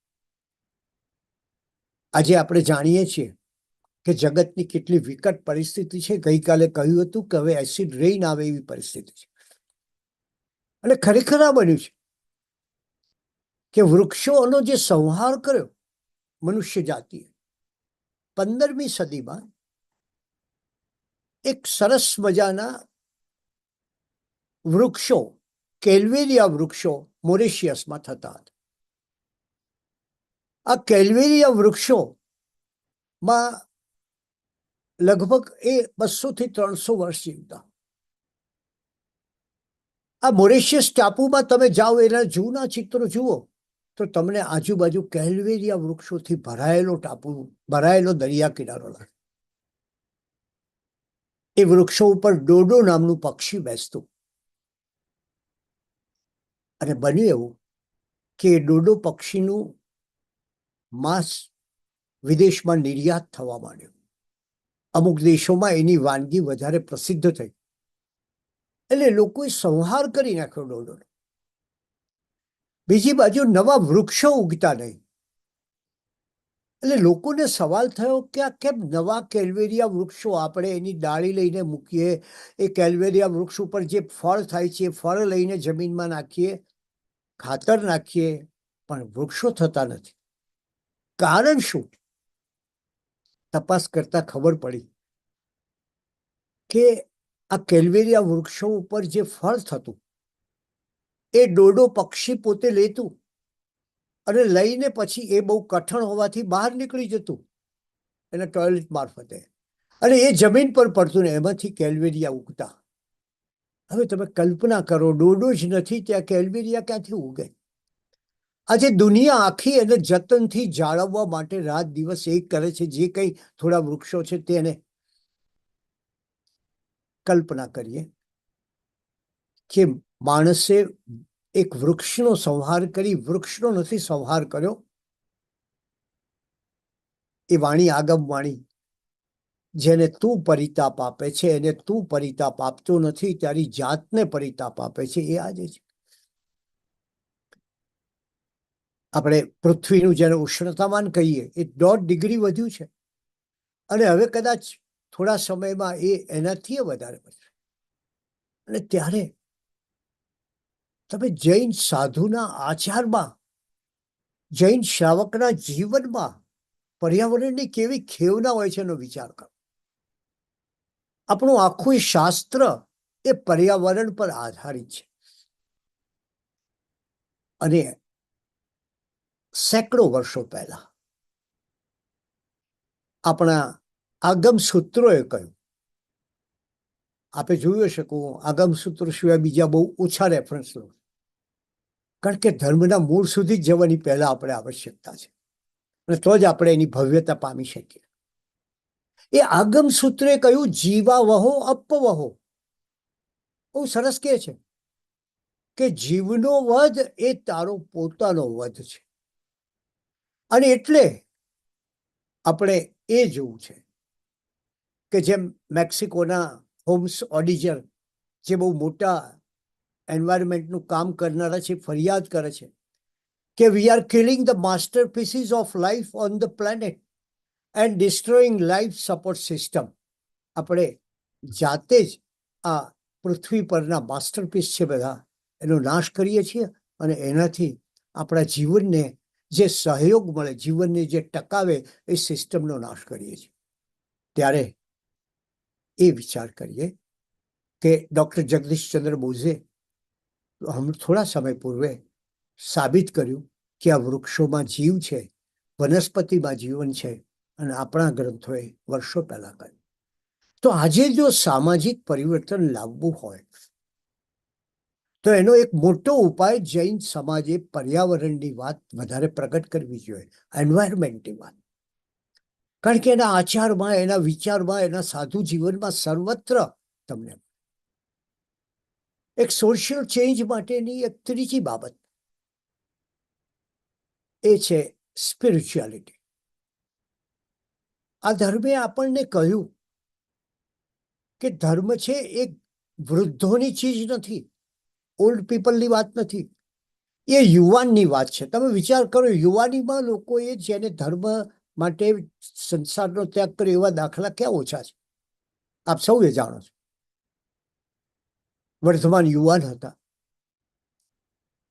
આજે આપણે જાણીએ છીએ કે જગતની કેટલી વિકટ પરિસ્થિતિ છે. ગઈકાલે કહ્યું હતું કે હવે એસિડ રેઇન આવે એવી પરિસ્થિતિ છે. અને ખરેખર આ બન્યું છે કે વૃક્ષોનો જે સંહાર કર્યો મનુષ્ય જાતિએ 15મી સદીમાં, એક સરસ મજાના વૃક્ષો, કેલ્વેરિયા વૃક્ષો મોરેશિયસમાં થતા હતા. આ કેલ્વેરિયા વૃક્ષોમાં લગભગ એ 200 થી 300 વર્ષ જીવતા. આ મોરેશિયસ ટાપુમાં તમે જાઓ, એના જૂના ચિત્રો જુઓ તો તમને આજુબાજુ કેલ્વેરિયા વૃક્ષોથી ભરાયેલો ટાપુ, ભરાયેલો દરિયા કિનારો લાગે. એ વૃક્ષો ઉપર ડોડો નામનું પક્ષી બેસતું. અને બન્યું એવું કે ડોડો પક્ષીનું માંસ વિદેશમાં નિર્યાત થવા માંડ્યું. અમુક દેશોમાં એની વાનગી વધારે પ્રસિદ્ધ થઈ, એટલે લોકોએ સંહાર કરી નાખ્યો ડોડોનો. બીજી બાજુ નવા વૃક્ષો ઉગતા નહીં. એટલે લોકોને સવાલ થયો કે આ કેમ નવા કેલ્વેરિયા વૃક્ષો, આપણે એની ડાળી લઈને મૂકીએ, એ કેલ્વેરિયા વૃક્ષ ઉપર જે ફળ થાય છે એ ફળ લઈને જમીનમાં નાખીએ, ખાતર નાખીએ, પણ વૃક્ષો થતા નથી. કારણ શું? તપાસ કરતા ખબર પડી કે આ કેલ્વેરિયા વૃક્ષો ઉપર જે ફળ થતું એ ડોડો પક્ષી પોતે લેતું અને લઈને પછી એ બહુ કઠણ હોવાથી બહાર નીકળી જતું એના ટોયલેટ મારફતે, અને એ જમીન પર પડતું ને એમાંથી કેલ્વેરિયા ઉગતા. હવે તમે કલ્પના કરો, ડોડો જ નથી ત્યાં કેલ્વેરિયા ક્યાંથી ઉગે? આજે દુનિયા આખી એને જતનથી જાળવવા માટે રાત દિવસ એક કરે છે. જે કંઈ થોડા વૃક્ષો છે તેને કલ્પના કરીએ કે માણસે એક વૃક્ષનો સંહાર કરી, વૃક્ષનો નથી સંહાર કર્યો. એ વાણી આગમ વાણી, જેને તું પરિતાપ આપે છે એને તું પરિતાપ આપતો નથી, તારી જાતને પરિતાપ આપે છે. એ આજે છે. આપણે પૃથ્વીનું જેને ઉષ્ણતામાન કહીએ એ 1.5 ડિગ્રી વધ્યું છે, અને હવે કદાચ થોડા સમયમાં એ એનાથી વધારે વધશે. અને ત્યારે તમે જૈન સાધુના આચારમાં, જૈન શ્રાવકના જીવનમાં પર્યાવરણની કેવી ખેવના હોય છે એનો વિચાર કરો. આપણું આખું શાસ્ત્ર એ પર્યાવરણ પર આધારિત છે. અને સેંકડો વર્ષો પહેલા આપણા આગમ સૂત્રોએ કહ્યું. આપે જોયું હશે કે હું આગમ સૂત્રો સિવાય બીજા બહુ ઓછા રેફરન્સ લઉં, કારણ કે ધર્મના મૂળ સુધી જ જવાની પહેલા આપણે આવશ્યકતા છે, અને તો જ આપણે એની ભવ્યતા પામી શકીએ. એ આગમ સૂત્રે કહ્યું જીવા વહો અપવહો. બહુ સરસ કહે છે કે જીવનો વધ એ તારો પોતાનો વધ છે, અને એટલે આપણે એ જોવું છે કે જેમ મેક્સિકોના હોમ્સ ઓડિજર, જે બહુ મોટા એન્વાયરમેન્ટનું કામ કરનારા છે, ફરિયાદ કરે છે કે we are killing the masterpieces of life on the planet and destroying life support system. આપણે જાતે જ આ પૃથ્વી પરના માસ્ટરપીસ છે બધા, એનો નાશ કરીએ છીએ, અને એનાથી આપણા જીવનને જે સહયોગ મળે, જીવનને જે ટકાવે, એ સિસ્ટમનો નાશ કરીએ છીએ. ત્યારે એ વિચાર કરીએ કે ડૉક્ટર જગદીશચંદ્ર બોઝે થોડા સમય પૂર્વે સાબિત કર્યું કે આ વૃક્ષોમાં જીવ છે, વનસ્પતિમાં જીવન છે, અને આપણા ગ્રંથોએ વર્ષો પહેલા કહ્યું. તો આજે જો સામાજિક પરિવર્તન લાવવું હોય તો એનો એક મોટો ઉપાય જૈન સમાજે પર્યાવરણની વાત વધારે પ્રગટ કરવી જોઈએ, એન્વાયરમેન્ટની વાત. કારણ કે એના આચારમાં, એના વિચારમાં, એના સાધુ જીવનમાં સર્વત્ર તમને એક સોશિયલ ચેન્જ માટેની એક ત્રીજી બાબત એ છે સ્પિરિચ્યુઆલિટી. આ ધર્મે આપણને કહ્યું કે ધર્મ છે એ વૃદ્ધોની ચીજ નથી, ઓલ્ડ પીપલની વાત નથી, એ યુવાનની વાત છે. તમે વિચાર કરો, યુવાનીમાં લોકોએ જેને ધર્મ માટે સંસારનો ત્યાગ કર્યો એવા દાખલા ક્યાં ઓછા છે? આપ સૌ એ જાણો છો. વર્ધમાન યુવાન હતા,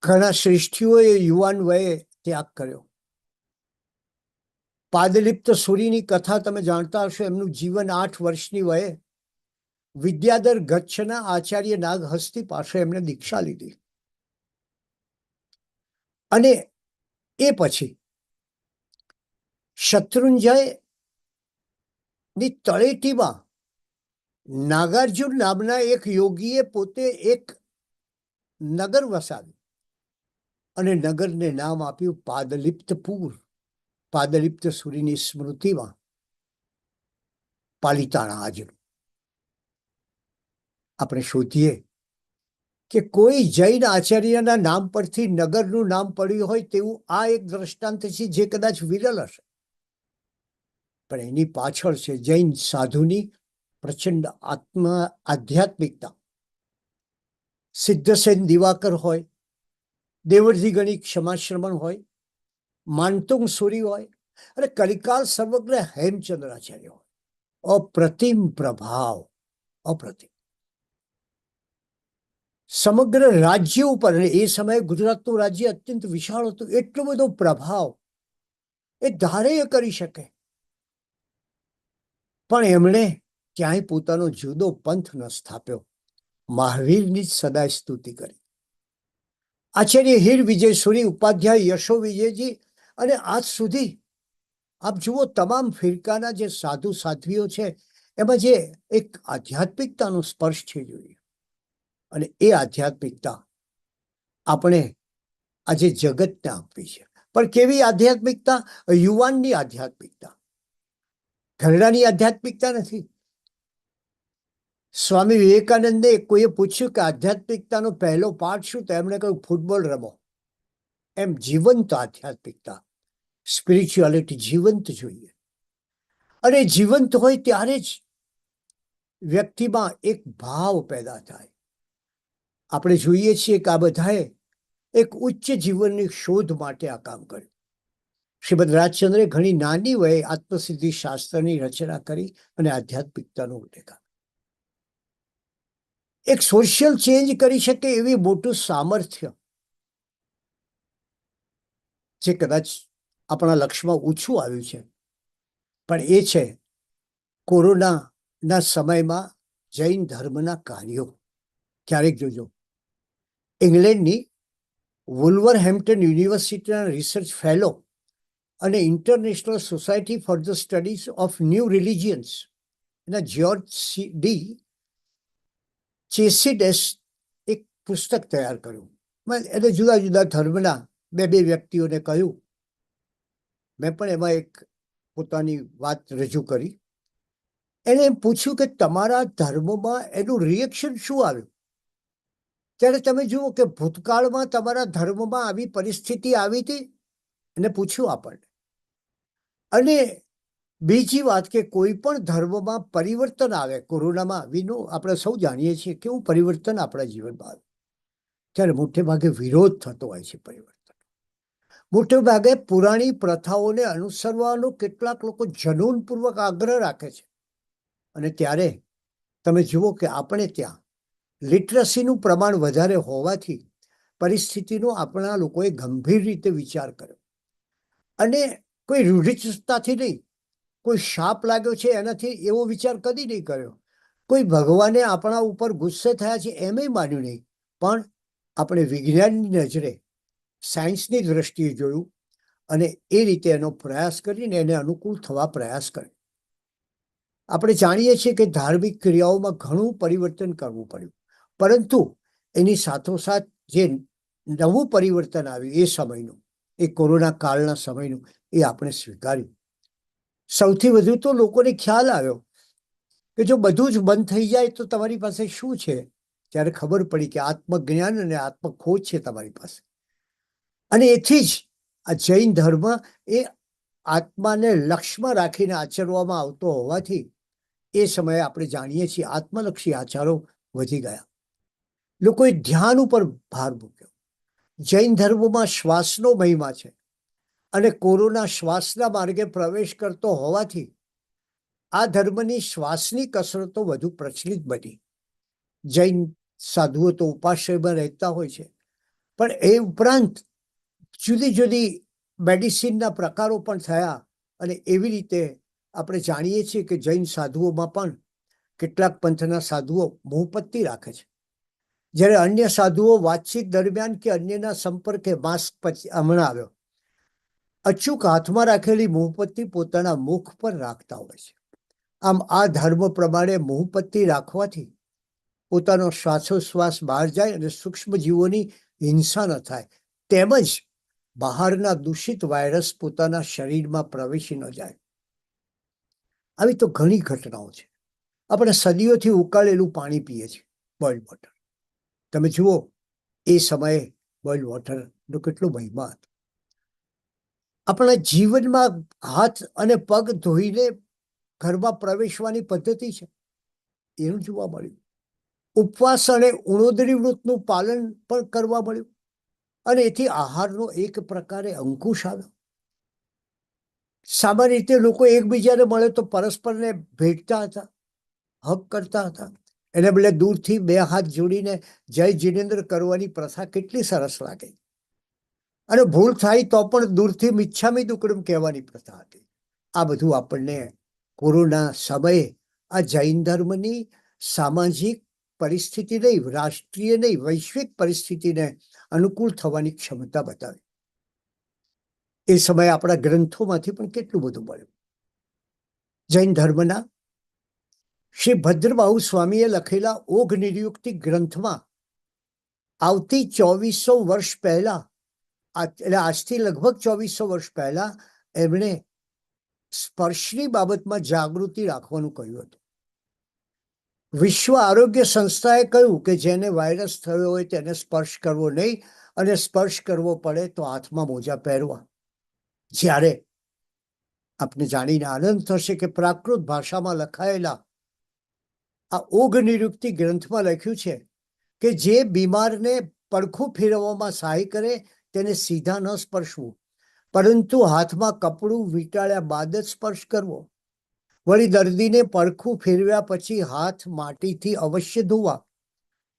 ઘણા શ્રેષ્ઠીઓએ યુવાન વયે ત્યાગ કર્યો. પાદલિપ્ત સૂરીની કથા તમે જાણતા હશો. એમનું જીવન 8 વર્ષની વયે વિદ્યાધર ગચ્છના આચાર્ય નાગહસ્તી પાસે એમણે દીક્ષા લીધી, અને એ પછી શત્રુંજય ની તળેટીમાં નાગાર્જુન નામના એક યોગીએ પોતે એક નગર વસાવ્યું, અને નગરને નામ આપ્યું પાદલિપ્તપુર. પાદલિપ્ત સૂરીની સ્મૃતિમાં પાલિતાણા આજનું. આપણે શોધીએ કે કોઈ જૈન આચાર્યના નામ પરથી નગરનું નામ પડ્યું હોય તેવું આ એક દ્રષ્ટાંત છે, જે કદાચ વિરલ હશે, પણ એની પાછળ છે જૈન સાધુની પ્રચંડ આધ્યાત્મિકતા. સિદ્ધસેન દિવાકર હોય, દેવરજી ગણી ક્ષમાશ્રમણ હોય, માનતુંગ સુરી હોય, અને કલિકાલ સર્વજ્ઞ હેમચંદ્રાચાર્ય હોય. અપ્રતિમ પ્રભાવ, અપ્રતિમ. સમગ્ર રાજ્ય ઉપર, અને એ સમયે ગુજરાતનું રાજ્ય અત્યંત વિશાળ હતું, એટલો બધો પ્રભાવ એ ધારે કરી શકે, પણ એમણે ક્યાંય પોતાનો જુદો પંથ ન સ્થાપ્યો. મહાવીરની જ સદાય સ્તુતિ કરી. આચાર્ય હીર વિજય સુરી, ઉપાધ્યાય યશો વિજયજી, અને આજ સુધી આપ જુઓ તમામ ફિરકાના જે સાધુ સાધ્વીઓ છે, એમાં જે એક આધ્યાત્મિકતાનો સ્પર્શ છે જોઈએ, અને એ આધ્યાત્મિકતા આપણે આજે જગતને આપવી છે. પણ કેવી આધ્યાત્મિકતા? યુવાનની આધ્યાત્મિકતા, ઘરડાની આધ્યાત્મિકતા નથી. સ્વામી વિવેકાનંદને કોઈએ પૂછ્યું કે આધ્યાત્મિકતાનો પહેલો પાઠ શું? તો એમણે કહ્યું ફૂટબોલ રમો. એમ જીવંત આધ્યાત્મિકતા, સ્પિરિચ્યુઆલિટી જીવંત જોઈએ, અને જીવંત હોય ત્યારે જ વ્યક્તિમાં એક ભાવ પેદા થાય. આપણે જોઈએ છીએ કે આ બધાએ એક ઉચ્ચ જીવનની શોધ માટે આ કામ કર્યું. શ્રીમદ રાજચંદ્રે ઘણી નાની વયે આત્મસિદ્ધિ શાસ્ત્રની રચના કરી અને આધ્યાત્મિકતાનો ઉલ્લેખ આપ્યો. એક સોશિયલ ચેન્જ કરી શકે એવી મોટું સામર્થ્ય, જે કદાચ આપણા લક્ષ્યમાં ઓછું આવ્યું છે, પણ એ છે કોરોનાના સમયમાં જૈન ધર્મના કાર્યો. ક્યારેક જોજો, ઇંગ્લેન્ડની વુલ્વરહેમ્પ્ટન યુનિવર્સિટીના રિસર્ચ ફેલો અને international society for the studies of new રિલિજિયન્સ એના જ્યોર્જ ડી ચેસિડેસ એક પુસ્તક તૈયાર કર્યું. એને જુદા જુદા ધર્મના બે વ્યક્તિઓને કહ્યું. મેં પણ એમાં એક પોતાની વાત રજૂ કરી. એને એમ પૂછ્યું કે તમારા ધર્મમાં એનું રિએક્શન શું આવ્યું? ત્યારે તમે જુઓ કે ભૂતકાળમાં તમારા ધર્મમાં આવી પરિસ્થિતિ આવી હતી, એને પૂછ્યું આપણને. અને બીજી વાત કે કોઈ પણ ધર્મમાં પરિવર્તન આવે, કોરોનામાં આવીનું આપણે સૌ જાણીએ છીએ કેવું પરિવર્તન આપણા જીવનમાં આવે, ત્યારે મોટે ભાગે વિરોધ થતો હોય છે. પરિવર્તન મોટે ભાગે પુરાણી પ્રથાઓને અનુસરવાનો કેટલાક લોકો જનૂનપૂર્વક આગ્રહ રાખે છે. અને ત્યારે તમે જુઓ કે આપણે ત્યાં લિટરસીનું પ્રમાણ વધારે હોવાથી પરિસ્થિતિનો આપણા લોકોએ ગંભીર રીતે વિચાર કર્યો. અને કોઈ રૂઢિચુસ્તતાથી નહીં, કોઈ શાપ લાગ્યો છે એનાથી એવો વિચાર કદી નહીં કર્યો, કોઈ ભગવાને આપણા ઉપર ગુસ્સે થયા છે એમે માન્યું નહીં. પણ આપણે વિજ્ઞાનની નજરે, સાયન્સની દ્રષ્ટિએ જોયું અને એ રીતે એનો પ્રયાસ કરીને એને અનુકૂળ થવા પ્રયાસ કર્યો. આપણે જાણીએ છીએ કે ધાર્મિક ક્રિયાઓમાં ઘણું પરિવર્તન કરવું પડ્યું, પરંતુ એની સાથોસાથ જે નવું પરિવર્તન આવ્યું એ સમયનું, એ કોરોના કાળના સમયનું, એ આપણે સ્વીકાર્યું. સૌથી વધુ તો લોકોને ખ્યાલ આવ્યો કે જો બધું જ બંધ થઈ જાય તો તમારી પાસે શું છે? ત્યારે ખબર પડી કે આત્મજ્ઞાન અને આત્મખોજ છે તમારી પાસે. અને એથી જ આ જૈન ધર્મ એ આત્માને લક્ષ્યમાં રાખીને આચરવામાં આવતો હોવાથી એ સમયે આપણે જાણીએ છીએ આત્મલક્ષી આચારો વધી ગયા. લોકોએ ધ્યાન ઉપર ભાર મૂક્યો. જૈન ધર્મમાં શ્વાસનો મહિમા છે અને કોરોના શ્વાસના માર્ગે પ્રવેશ કરતો હોવાથી આ ધર્મની શ્વાસની કસરતો વધુ પ્રચલિત બની. જૈન સાધુઓ તો ઉપાશ્રયમાં રહેતા હોય છે, પણ એ ઉપરાંત જુદી જુદી મેડિસિનના પ્રકારો પણ થયા. અને એવી રીતે આપણે જાણીએ છીએ કે જૈન સાધુઓમાં પણ કેટલાક પંથના સાધુઓ મોહપત્તી રાખે છે, જ્યારે અન્ય સાધુઓ વાતચીત દરમિયાન કે અન્યના સંપર્કે માસ્ક પછી હમણાં આવ્યો અચૂક હાથમાં રાખેલી મોહપત્તી પોતાના મુખ પર રાખતા હોય છે. આમ આ ધર્મ પ્રમાણે મોહપત્તી રાખવાથી પોતાનો શ્વાસોશ્વાસ બહાર જાય અને સૂક્ષ્મ જીવોની હિંસા ન થાય, તેમજ બહારના દૂષિત વાયરસ પોતાના શરીરમાં પ્રવેશી ન જાય. આવી તો ઘણી ઘટનાઓ છે. આપણે સદીઓથી ઉકાળેલું પાણી પીએ છીએ, બોઇલ્ડ વોટર. તમે જુઓ એ સમયે બોઇલ્ડ વોટરનો કેટલો મહિમા હતો. આપણા જીવનમાં હાથ અને પગ ધોઈને ઘરમાં પ્રવેશવાની પદ્ધતિ છે, એનું જોવા મળ્યું. ઉપવાસ અને ઉણોદરી વ્રતનું પાલન પણ કરવા મળ્યું. અને એથી આહારનો એક પ્રકારે અંકુશ આવ્યો. સામાન્ય રીતે લોકો એકબીજાને મળે તો પરસ્પરને ભેટતા હતા, હક કરતા હતા. એને બદલે દૂરથી બે હાથ જોડીને જય જિનેન્દ્ર કરવાની પ્રથા કેટલી સરસ લાગે. અને ભૂલ થાય તો પણ દૂરથી મિચ્છામી દુક્કડમ કહેવાની પ્રથા હતી. આ બધું આપણને કોરોના સમયે આ જૈન ધર્મની સામાજિક પરિસ્થિતિ નહીં, રાષ્ટ્રીય નહીં, વૈશ્વિક પરિસ્થિતિને અનુકૂળ થવાની ક્ષમતા બતાવી. એ સમયે આપણા ગ્રંથોમાંથી પણ કેટલું બધું મળ્યું. જૈન ધર્મના શ્રી ભદ્રબાહુ સ્વામીએ લખેલા ઓઘ નિર્યુક્તિ ગ્રંથમાં આવતી 2400 વર્ષ પહેલા, એટલે આજથી લગભગ 2400 વર્ષ પહેલા એમણે સ્પર્શની બાબતમાં જાગૃતિ રાખવાનું કહ્યું હતું. વિશ્વ આરોગ્ય સંસ્થાએ કહ્યું કે જેને વાયરસ થયો હોય તેને સ્પર્શ કરવો નહીં, અને સ્પર્શ કરવો પડે તો હાથમાં મોજા પહેરવા. જ્યારે આપને જાણીને આનંદ થશે કે પ્રાકૃત ભાષામાં લખાયેલા આ ઓઘ નિરુક્તિ ગ્રંથમાં લખ્યું છે કે જે બીમારને પડખું ફેરવવામાં સહાય કરે તેને સીધા ન સ્પર્શવું, પરંતુ હાથમાં કપડું વીંટાળ્યા બાદ જ સ્પર્શ કરવો. વળી દર્દીને પડખું ફેરવ્યા પછી હાથ માટીથી અવશ્ય ધોવા.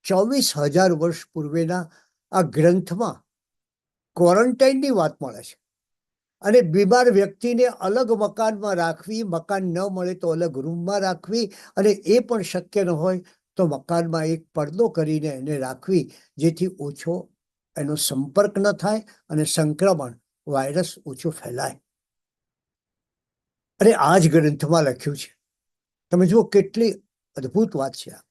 24,000 વર્ષ પૂર્વેના આ ગ્રંથમાં ક્વોરન્ટાઇનની વાત મળે છે. અને બીમાર વ્યક્તિને અલગ મકાનમાં રાખવી, મકાન ન મળે તો અલગ રૂમમાં રાખવી, અને એ પણ શક્ય ન હોય તો મકાનમાં એક પડદો કરીને એને રાખવી, જેથી ઓછો એનો સંપર્ક ન થાય અને સંક્રમણ વાયરસ ઓછો ફેલાય. અને આ જ ગ્રંથમાં લખ્યું છે. તમે જુઓ કેટલી અદ્ભુત વાત છે આ,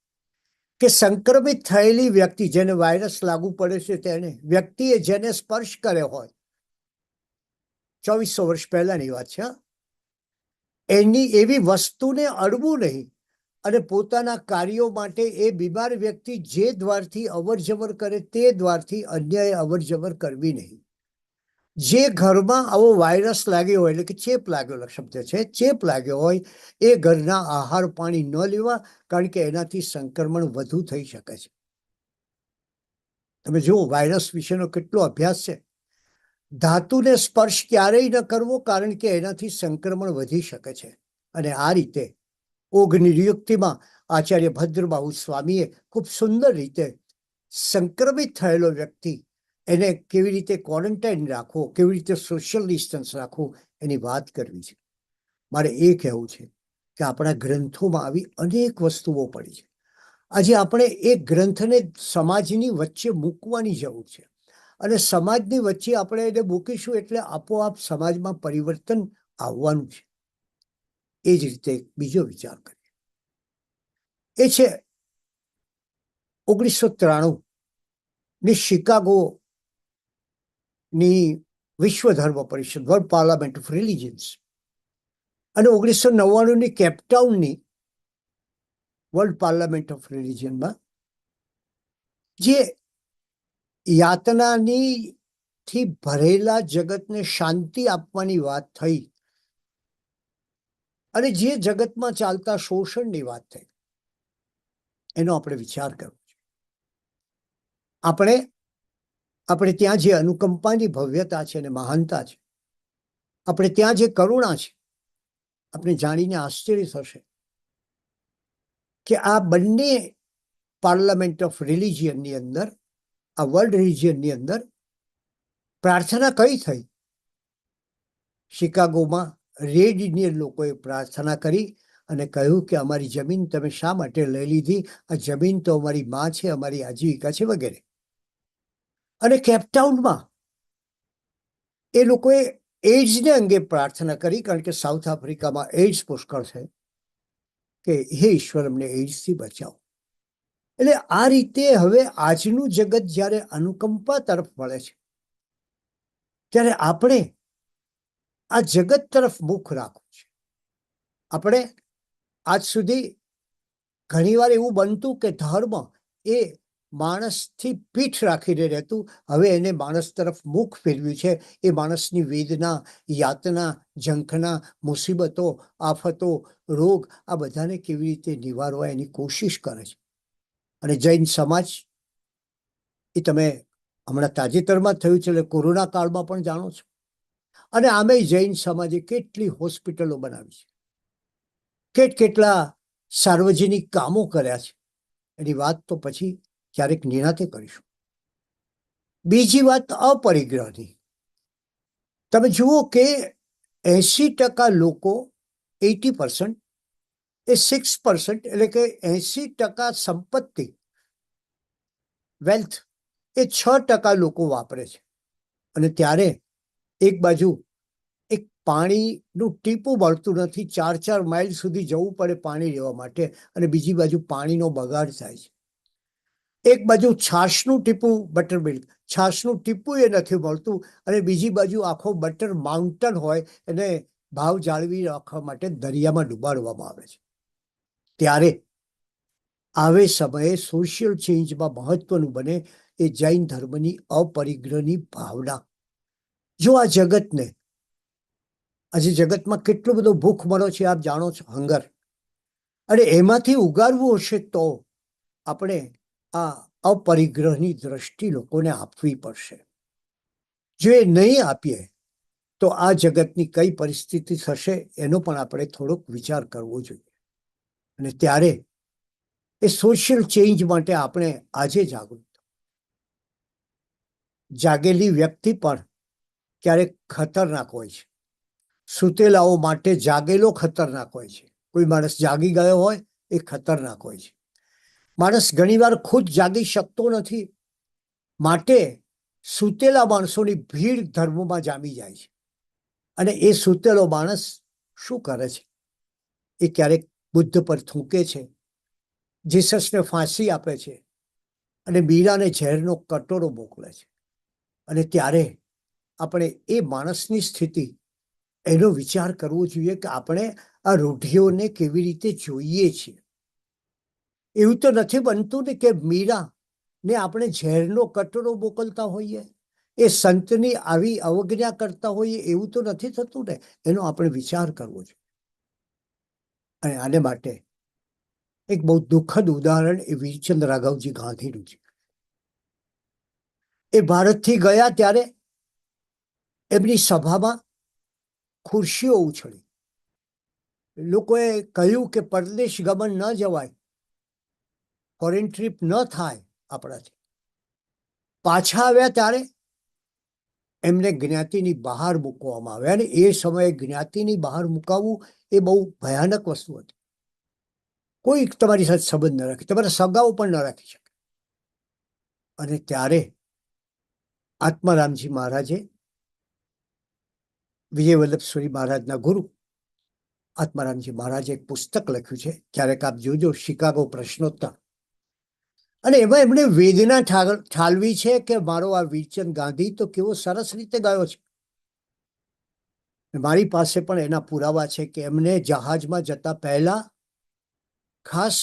કે સંક્રમિત થયેલી વ્યક્તિ, જેને વાયરસ લાગુ પડે છે, તેને વ્યક્તિએ જેને સ્પર્શ કર્યો હોય, 2400 વર્ષ પહેલાની વાત છે, એની એવી વસ્તુને અડવું નહીં, અને પોતાના કાર્યો માટે એ બીમાર વ્યક્તિ જે દ્વારથી અવર જવર કરે તે દ્વારથી અન્યએ અવર જવર કરવી નહીં. જે ઘરમાં આવો વાયરસ લાગ્યો હોય, એટલે કે ચેપ લાગેલો શબ્દ છે, ચેપ લાગ્યો હોય, એ ઘરના આહાર પાણી ન લેવા, કારણ કે એનાથી સંક્રમણ વધુ થઈ શકે છે. તમે જુઓ વાયરસ વિશેનો કેટલો અભ્યાસ છે. ધાતુને સ્પર્શ ક્યારેય ન કરવો, કારણ કે એનાથી સંક્રમણ વધી શકે છે. અને આ રીતે ઓઘનિયુક્તિમાં આચાર્ય ભદ્રબાહુ સ્વામીએ ખૂબ સુંદર રીતે સંક્રમિત થયેલો વ્યક્તિ એને કેવી રીતે ક્વોરન્ટાઇન રાખવો, કેવી રીતે સોશિયલ ડિસ્ટન્સ રાખવું, એની વાત કરવી છે. મારે એ કહેવું છે કે આપણા ગ્રંથોમાં આવી અનેક વસ્તુઓ પડી છે. આજે આપણે એ ગ્રંથને સમાજની વચ્ચે મૂકવાની જરૂર છે, અને સમાજની વચ્ચે આપણે એને મૂકીશું એટલે આપોઆપ સમાજમાં પરિવર્તન આવવાનું છે. એ જ રીતે બીજો વિચાર કરીએ, એ છે 1993 શિકાગોની વિશ્વ ધર્મ પરિષદ, વર્લ્ડ પાર્લામેન્ટ ઓફ રિલિજન્સ, અને 1999 કેપટાઉનની વર્લ્ડ પાર્લામેન્ટ ઓફ રિલિજનમાં જે યાતનાથી ભરેલા જગતને શાંતિ આપવાની વાત થઈ, અને જે જગતમાં ચાલતા શોષણની વાત થઈ, એનો આપણે વિચાર કરવો છે. આપણે ત્યાં જે અનુકંપાની ભવ્યતા છે અને મહાનતા છે, આપણે ત્યાં જે કરુણા છે, આપણે જાણીને આશ્ચર્ય થશે કે આ બંને પાર્લામેન્ટ ઓફ રિલિજિયનની અંદર, આ વર્લ્ડ રિલિજિયનની અંદર પ્રાર્થના કઈ થઈ? શિકાગોમાં રેડ ઇન્ડિયન લોકોએ પ્રાર્થના કરી અને કહ્યું કે અમારી જમીન તમે શા માટે લઈ લીધી? આ જમીન તો અમારી માં છે, અમારી આજીવિકા છે, વગેરે. અને કેપટાઉનમાં એ લોકોએ એઇડ્સને અંગે પ્રાર્થના કરી, કારણ કે સાઉથ આફ્રિકામાં એઇડ્સ પુષ્કળ છે, કે હે ઈશ્વર અમને એઇડ્સથી બચાવો. એટલે આ રીતે હવે આજનું જગત જ્યારે અનુકંપા તરફ વળે છે, ત્યારે આપણે આ જગત તરફ મુખ રાખવું છે. આપણે આજ સુધી ઘણીવાર એવું બનતું કે ધર્મ એ માણસથી પીઠ રાખીને રહેતું, હવે એને માણસ તરફ મુખ ફેરવ્યું છે. એ માણસની વેદના, યાતના, ઝંખના, મુસીબતો, આફતો, રોગ, આ બધાને કેવી રીતે નિવારવા એની કોશિશ કરે છે. અને જૈન સમાજ, એ તમે હમણાં તાજેતરમાં થયું છે એટલે કોરોના કાળમાં પણ જાણો છો, અને આમે જૈન સમાજે કેટલી હોસ્પિટલો બનાવી છે, કેટલા સાર્વજનિક કામો કર્યા છે, એની વાત તો પછી ક્યારેક નિરાંતે કરીશું. બીજી વાત અપરિગ્રહની. તમે જુઓ કે 80% લોકો, 80% એ 6%, એટલે કે 80% સંપત્તિ, વેલ્થ, એ 6% લોકો વાપરે છે. અને ત્યારે એક બાજુ એક પાણીનું ટીપું મળતું નથી, 4 માઇલ સુધી જવું પડે પાણી લેવા માટે, અને બીજી બાજુ પાણીનો બગાડ થાય છે. એક બાજુ છાશનું ટીપું, બટર મિલ્ક, છાશનું ટીપું એ નથી મળતું, અને બીજી બાજુ આખો બટર માઉન્ટન હોય, એને ભાવ જાળવી રાખવા માટે દરિયામાં ડુબાડવામાં આવે છે. ત્યારે આવે સમયે સોશિયલ ચેન્જમાં મહત્વનું બને એ જૈન ધર્મની અપરિગ્રહની ભાવના. જો આ જગતને, આજે જગતમાં કેટલો બધો ભૂખમરો છે, આપ જાણો છો, હંગર, અને એમાંથી ઉગારવું હશે તો આપણે આ અપરિગ્રહની દ્રષ્ટિ લોકોને આપવી પડશે. જો એ નહીં આપીએ તો આ જગતની કઈ પરિસ્થિતિ થશે એનો પણ આપણે થોડોક વિચાર કરવો જોઈએ. અને ત્યારે એ સોશિયલ ચેન્જ માટે આપણે આજે જાગૃત. જાગેલી વ્યક્તિ પણ ક્યારેક ખતરનાક હોય છે. સુતેલાઓ માટે જાગેલો ખતરનાક હોય છે. કોઈ માણસ જાગી ગયો હોય એ ખતરનાક હોય છે. માણસ ઘણીવાર ખુદ જાગી શકતો નથી, માટે સૂતેલા માણસોની ભીડ ધર્મમાં જામી જાય છે, અને એ સૂતેલો માણસ શું કરે છે? એ ક્યારેક બુદ્ધ પર થૂંકે છે, જીસસને ફાંસી આપે છે અને મીરાને ઝેરનો કટોરો મોકલે છે. અને ત્યારે આપણે એ માણસની સ્થિતિ, એનો વિચાર કરવો જોઈએ કે આપણે આ રૂઢિઓને કેવી રીતે જોઈએ છીએ. એવું તો નથી બનતું ને કે મીરા ને આપણે ઝેરનો કટોરો મોકલતા હોઈએ, એ સંતની આવી અવજ્ઞા કરતા હોઈએ, એવું તો નથી થતું ને. એનો આપણે વિચાર કરવો જોઈએ. અને આને માટે એક બહુ દુઃખદ ઉદાહરણ એ વીરચંદ રાઘવજી ગાંધીનું છે. એ ભારતથી ગયા ત્યારે એમની સભામાં ખુરશીઓ ઉછળી. લોકોએ કહ્યું કે પરદેશ ગમન ન જવાય, ફોરેન ટ્રીપ ન થાય આપણાથી. પાછા આવ્યા ત્યારે એમને જ્ઞાતિની બહાર મૂકવામાં આવ્યા. અને એ સમયે જ્ઞાતિની બહાર મુકાવવું એ બહુ ભયાનક વસ્તુ હતી. કોઈ તમારી સાથે સંબંધ ન રાખે, તમારા સગાઓ પણ ન રાખી શકે. અને ત્યારે આત્મારામજી મહારાજે, વિજય વલ્લભ મહારાજના ગુરુ આત્મારામજી મહારાજે એક પુસ્તક લખ્યું છે, ક્યારેક આપ જોજો, શિકાગો પ્રશ્નોત્તર. અને એમાં એમણે વેદના ઠાલવી છે કે મારો આ વીરચંદ ગાંધી તો કેવો સરસ રીતે ગયો છે. મારી પાસે પણ એના પુરાવા છે કે એમને જહાજમાં જતા પહેલા ખાસ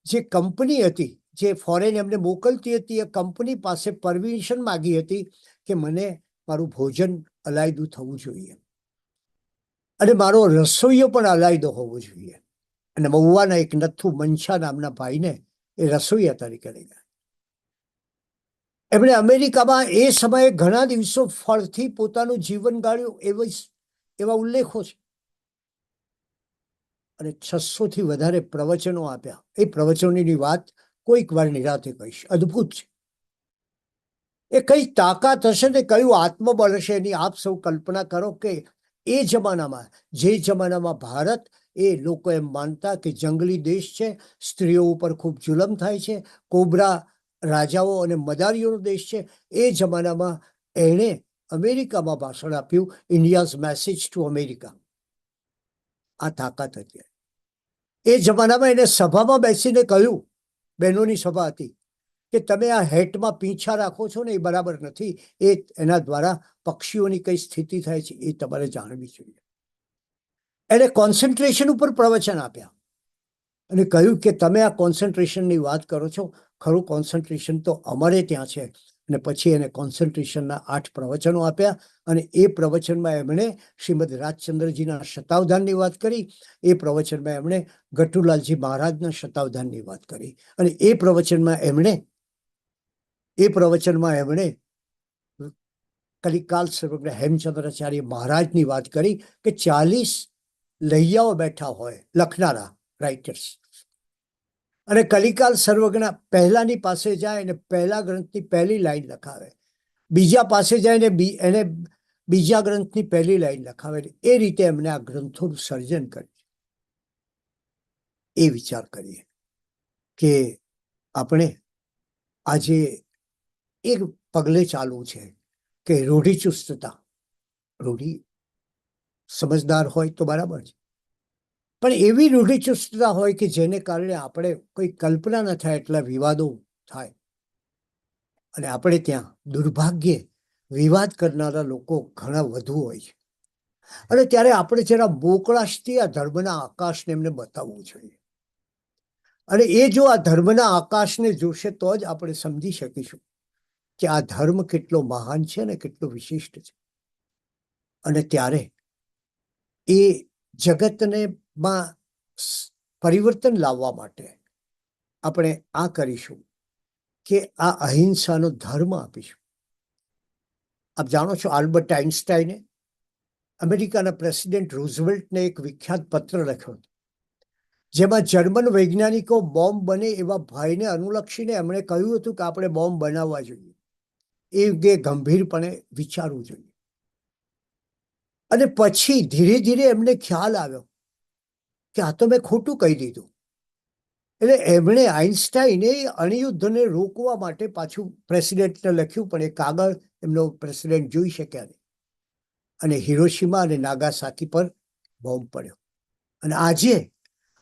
જે કંપની હતી, જે ફોરેન એમને મોકલતી હતી, એ કંપની પાસે પરમિશન માગી હતી કે મને મારું ભોજન અલાયદું થવું જોઈએ અને મારો રસોઈયો પણ અલાયદો હોવો જોઈએ. અને મહુવાના એક નથુ મનછા નામના ભાઈને એ રસોઈયા તરીકે લઈ ગયા. એમણે અમેરિકામાં એ સમયે ઘણા દિવસો ફળથી પોતાનું જીવન ગાળ્યું, એવા ઉલ્લેખો છે. અને 600 થી વધારે પ્રવચનો આપ્યા. એ પ્રવચનોની વાત કોઈક વાર નિરાતે કહીશ. અદ્ભુત છે. એ કઈ તાકાત હશે ને કયું આત્મબળ હશે એની આપ સૌ કલ્પના કરો કે એ જમાનામાં, જે જમાનામાં ભારત, એ લોકો એમ માનતા કે જંગલી દેશ છે, સ્ત્રીઓ ઉપર ખૂબ જુલમ થાય છે, કોબરા રાજાઓ અને મદારીઓનો દેશ છે. એ જમાનામાં એણે અમેરિકામાં ભાષણ આપ્યું, ઇન્ડિયાઝ મેસેજ ટુ અમેરિકા. આ તાકાત હતી. એ જમાનામાં એને સભામાં બેસીને કહ્યું, બહેનોની સભા હતી, કે તમે આ હેટમાં પીંછા રાખો છો ને એ બરાબર નથી. એના દ્વારા પક્ષીઓની કઈ સ્થિતિ થાય છે એ તમારે જાણવી જોઈએ. એને કોન્સન્ટ્રેશન ઉપર પ્રવચન આપ્યા અને કહ્યું કે તમે આ કોન્સન્ટ્રેશનની વાત કરો છો, ખરું કોન્સન્ટ્રેશન તો અમારે ત્યાં છે. અને પછી એને કોન્સન્ટ્રેશનના 8 પ્રવચનો આપ્યા. અને એ પ્રવચનમાં એમણે શ્રીમદ રાજચંદ્રજીના શતાવધાનની વાત કરી. એ પ્રવચનમાં એમણે ગટુલાલજી મહારાજના શતાવધાનની વાત કરી. અને એ પ્રવચનમાં એમણે કલિકાલ સર્વજ્ઞ હેમચંદ્રાચાર્ય મહારાજની વાત કરી કે 40 લૈયાઓ બેઠા હોય, લખનારા રાઇટર્સ, અને કલિકાલ સર્વજ્ઞ પહેલાની પાસે જાય અને પહેલા ગ્રંથની પહેલી લાઈન લખાવે, બીજા પાસે જાય ને એને બીજા ગ્રંથની પહેલી લાઈન લખાવે. એ રીતે એમણે આ ગ્રંથોનું સર્જન કર્યું. એ વિચાર કરીએ કે આપણે આજે એક પગલે ચાલવું છે કે રૂઢિચુસ્તતા, રૂઢિ સમજદાર હોય તો બરાબર છે, પણ એવી રૂઢિચુસ્તતા હોય કે જેને કારણે આપણે કોઈ કલ્પના ન થાય એટલા વિવાદો થાય. અને આપણે ત્યાં દુર્ભાગ્યે વિવાદ કરનારા લોકો ઘણા વધુ હોય છે. અને ત્યારે આપણે જરા મોકળાશથી આ ધર્મના આકાશને એમને બતાવવું જોઈએ. અને એ જો આ ધર્મના આકાશને જોશે તો જ આપણે સમજી શકીશું કે આ ધર્મ કેટલો મહાન છે ને કેટલો વિશિષ્ટ છે. અને ત્યારે એ જગતને માં પરિવર્તન લાવવા માટે આપણે આ કરીશું કે આ અહિંસાનો ધર્મ આપીશું. આપ જાણો છો, આલ્બર્ટ આઇન્સ્ટાઈને અમેરિકાના પ્રેસિડેન્ટ રૂઝવેલ્ટને એક વિખ્યાત પત્ર લખ્યો હતો, જેમાં જર્મન વૈજ્ઞાનિકો બોમ્બ બને એવા ભયને અનુલક્ષીને એમણે કહ્યું હતું કે આપણે બોમ્બ બનાવવા જોઈએ, એ ગંભીરપણે વિચારવું જોઈએ. અને પછી ધીરે ધીરે એમને ખ્યાલ આવ્યો કે આ તો મેં ખોટું કહી દીધું. એટલે એમણે આઇન્સ્ટાઈને અણુયુદ્ધને રોકવા માટે પાછું પ્રેસિડેન્ટને લખ્યું, પણ એ કાગળ એમનો પ્રેસિડેન્ટ જોઈ શક્યા નહીં. અને હિરોશીમા અને નાગાસાકી પર બોમ્બ પડ્યો. અને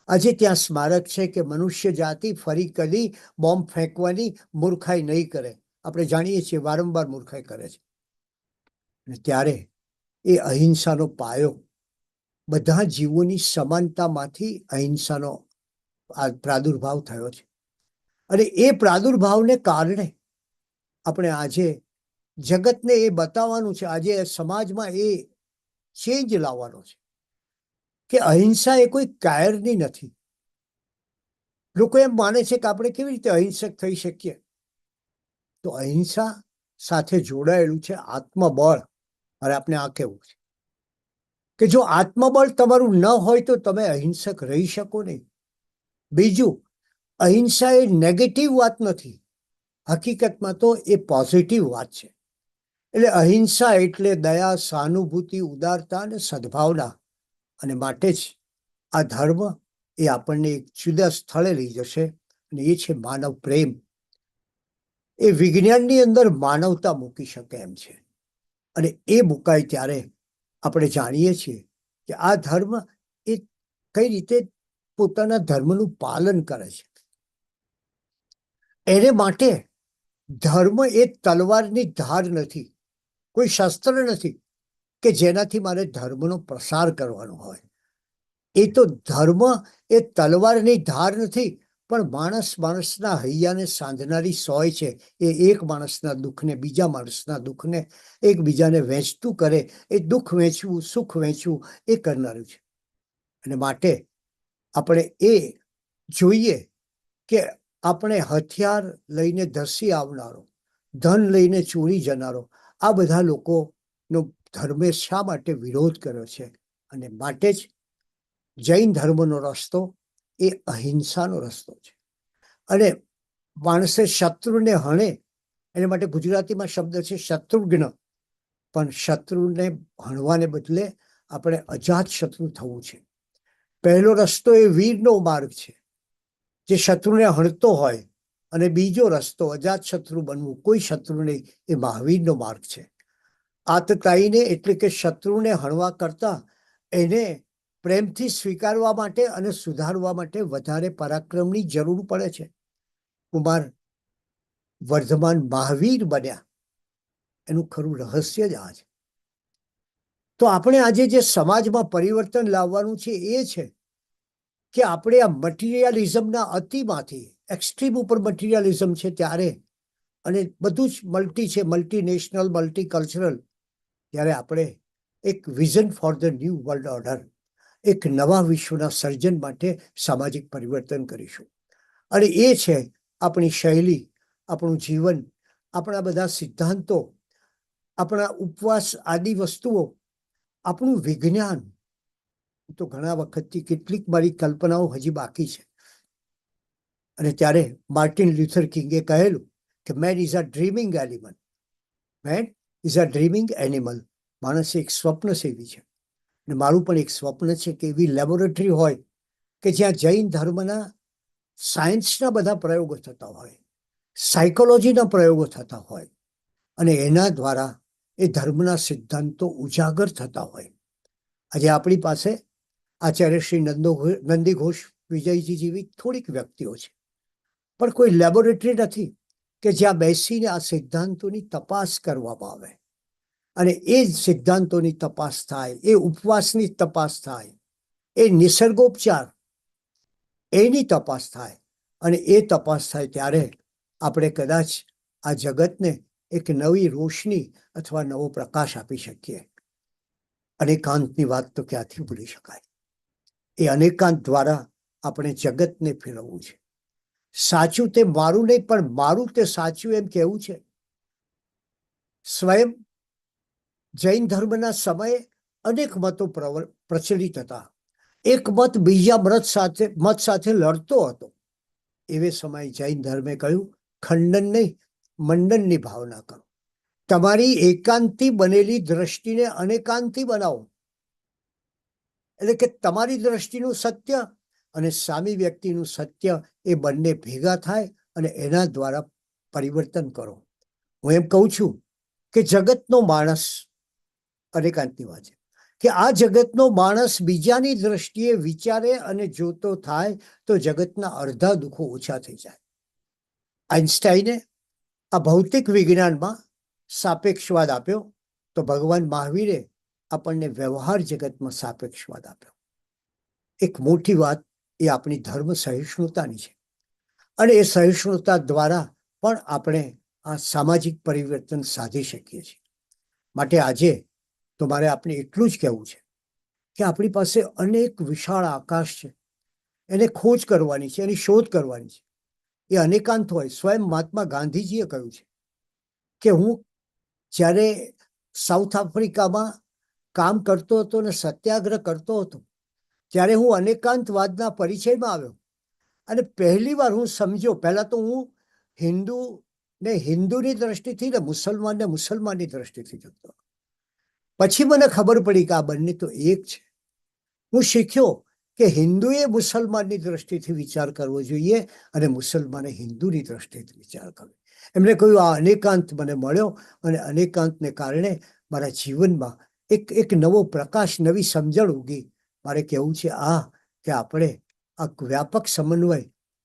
આજે ત્યાં સ્મારક છે કે મનુષ્ય જાતિ ફરી કદી બોમ્બ ફેંકવાની મૂર્ખાઈ નહીં કરે. આપણે જાણીએ છીએ વારંવાર મૂર્ખાઈ કરે છે. અને ત્યારે એ અહિંસાનો પાયો, બધા જીવોની સમાનતામાંથી અહિંસાનો આ પ્રાદુર્ભાવ થયો છે. અને એ પ્રાદુર્ભાવને કારણે આપણે આજે જગતને એ બતાવવાનું છે, આજે સમાજમાં એ ચેન્જ લાવવાનો છે કે અહિંસા એ કોઈ કાયરની નથી. લોકો એમ માને છે કે આપણે કેવી રીતે અહિંસક થઈ શકીએ? તો અહિંસા સાથે જોડાયેલું છે આત્મબળ. અને આપણે આ કહેવું છે કે જો આત્મબળ તમારું ન હોય તો તમે અહિંસક રહી શકો નહીં. બીજું, અહિંસા એ નેગેટિવ વાત નથી, હકીકતમાં તો એ પોઝિટિવ વાત છે. એટલે અહિંસા એટલે દયા, સહાનુભૂતિ, ઉદારતા અને સદભાવના. અને માટે જ આ ધર્મ એ આપણને એક જુદા સ્થળે લઈ જશે, અને એ છે માનવ પ્રેમ. એ વિજ્ઞાનની અંદર માનવતા મૂકી શકે એમ છે. અને એ મુકાય ત્યારે આપણે જાણીએ છીએ કે આ ધર્મ એ કઈ રીતે પોતાના ધર્મનું પાલન કરે છે. એને માટે ધર્મ એ તલવારની ધાર નથી, કોઈ શસ્ત્ર નથી કે જેનાથી મારે ધર્મનો પ્રસાર કરવાનો હોય. એ તો ધર્મ એ તલવારની ધાર નથી, પણ માણસના હૈયાને સાંધનારી સોય છે. એ એક માણસના દુઃખને, બીજા માણસના દુઃખને એકબીજાને વહેંચતું કરે. એ દુઃખ વહેંચવું, સુખ વહેંચવું એ કરનારું છે. અને માટે આપણે એ જોઈએ કે આપણે હથિયાર લઈને ધસી આવનારો, ધન લઈને ચોરી જનારો, આ બધા લોકોનો ધર્મે શા માટે વિરોધ કર્યો છે? અને માટે જ જૈન ધર્મનો રસ્તો એ અહિંસાનો રસ્તો છે. અને માણસે શત્રુને હણે, એના માટે ગુજરાતીમાં શબ્દ છે શત્રુઘ્ન. પણ શત્રુને હણવાને બદલે આપણે અજાત શત્રુ થવું છે. પહેલો રસ્તો એ વીરનો માર્ગ છે, જે શત્રુને હણતો હોય. અને બીજો રસ્તો અજાત શત્રુ બનવું, કોઈ શત્રુ નહીં, એ મહાવીરનો માર્ગ છે. આતતાઈને એટલે કે શત્રુને હણવા કરતા એને પ્રેમથી સ્વીકારવા માટે અને સુધારવા માટે વધારે પરાક્રમની જરૂર પડે છે. કુમાર વર્ધમાન મહાવીર બન્યા, એનું ખરું રહસ્ય જ આ છે. તો આપણે આજે જે સમાજમાં પરિવર્તન લાવવાનું છે એ છે કે આપણે આ મટીરિયાલિઝમના અતિમાંથી, એક્સ્ટ્રીમ ઉપર મટીરિયાલિઝમ છે ત્યારે, અને બધું જ મલ્ટી છે, મલ્ટીનેશનલ, મલ્ટીકલ્ચરલ, ત્યારે આપણે એક vision for the new world order, એક નવા વિશ્વના સર્જન માટે સામાજિક પરિવર્તન કરીશું. અને એ છે આપણી શૈલી, આપણું જીવન, આપણા બધા સિદ્ધાંતો, આપણા ઉપવાસ આદિ વસ્તુઓ, આપણું વિજ્ઞાન. તો ઘણા વખતથી કેટલીક મારી કલ્પનાઓ હજી બાકી છે. અને ત્યારે માર્ટિન લ્યુથર કિંગે કહેલું કે main is a dreaming animal. Main is a dreaming animal. માણસ એક સ્વપ્ન સેવી છે. અને મારું પણ એક સ્વપ્ન છે કે એવી લેબોરેટરી હોય કે જ્યાં જૈન ધર્મના સાયન્સના બધા પ્રયોગો થતા હોય, સાયકોલોજીના પ્રયોગો થતા હોય, અને એના દ્વારા એ ધર્મના સિદ્ધાંતો ઉજાગર થતા હોય. આજે આપણી પાસે આચાર્ય શ્રી નંદી ઘોષ વિજયજી જેવી થોડીક વ્યક્તિઓ છે, પણ કોઈ લેબોરેટરી નથી કે જ્યાં બેસીને આ સિદ્ધાંતોની તપાસ કરવામાં આવે. અને એ સિદ્ધાંતોની તપાસ થાય, એ ઉપવાસની તપાસ થાય, એ નિસર્ગોપચાર એની તપાસ થાય. અને એ તપાસ થાય ત્યારે આપણે કદાચ આ જગતને એક નવી રોશની અથવા નવો પ્રકાશ આપી શકીએ. અનેકાંતની વાત તો ક્યાંથી ભૂલી શકાય? એ અનેકાંત દ્વારા આપણે જગતને ફેરવવું છે. સાચું તે મારું નહીં, પણ મારું તે સાચું એમ કહેવું છે. સ્વયં જૈન ધર્મના સમયે અનેક મતો પ્રચલિત હતા. એક મત બીજા મત સાથે લડતો હતો. એવે સમયે જૈન ધર્મે કહ્યું, ખંડન નહીં, મંડનની ભાવના કરો. તમારી એકાંતી બનેલી દ્રષ્ટિને અનેકાંતી બનાવો. એટલે કે તમારી દ્રષ્ટિનું સત્ય અને સામી વ્યક્તિનું સત્ય એ બંને ભેગા થાય અને એના દ્વારા પરિવર્તન કરો. હું એમ કહું છું કે જગતનો માણસ અનેકાંતની વાત છે. કે આ જગતનો માણસ બીજાની દ્રષ્ટિએ વિચારે અને જોતો થાય તો જગતના અડધા દુઃખો ઓછા થઈ જાય. આઈન્સ્ટાઈને આ ભૌતિક વિજ્ઞાનમાં સાપેક્ષવાદ આપ્યો, તો ભગવાન મહાવીરે આપણને વ્યવહાર જગતમાં સાપેક્ષવાદ આપ્યો. એક મોટી વાત એ આપણી ધર્મ સહિષ્ણુતાની છે, અને એ સહિષ્ણુતા દ્વારા પણ આપણે આ સામાજિક પરિવર્તન સાધી શકીએ છીએ. માટે આજે તો મારે આપણે એટલું જ કહેવું છે કે આપણી પાસે અનેક વિશાળ આકાશ છે, એને ખોજ કરવાની છે, એની શોધ કરવાની છે. એ અનેકાંત હોય. સ્વયં મહાત્મા ગાંધીજીએ કહ્યું છે કે હું જ્યારે સાઉથ આફ્રિકામાં કામ કરતો હતો અને સત્યાગ્રહ કરતો હતો, ત્યારે હું અનેકાંતવાદના પરિચયમાં આવ્યો અને પહેલી વાર હું સમજ્યો. પહેલા તો હું હિન્દુને હિન્દુની દ્રષ્ટિથી ને મુસલમાનને મુસલમાનની દ્રષ્ટિથી જોતો. પછી મને ખબર પડી કે આ બંને તો એક છે. હું શીખ્યો કે હિન્દુએ મુસલમાનની દ્રષ્ટિથી વિચાર કરવો જોઈએ અને મુસલમાને હિન્દુની દ્રષ્ટિથી વિચાર કરવો. એમણે કહ્યું આ અનેકાંત મને મળ્યો, અને અનેકાંતને કારણે મારા જીવનમાં એક નવો પ્રકાશ, નવી સમજણ ઉગી. મારે કહેવું છે કે આપણે આ વ્યાપક સમન્વય,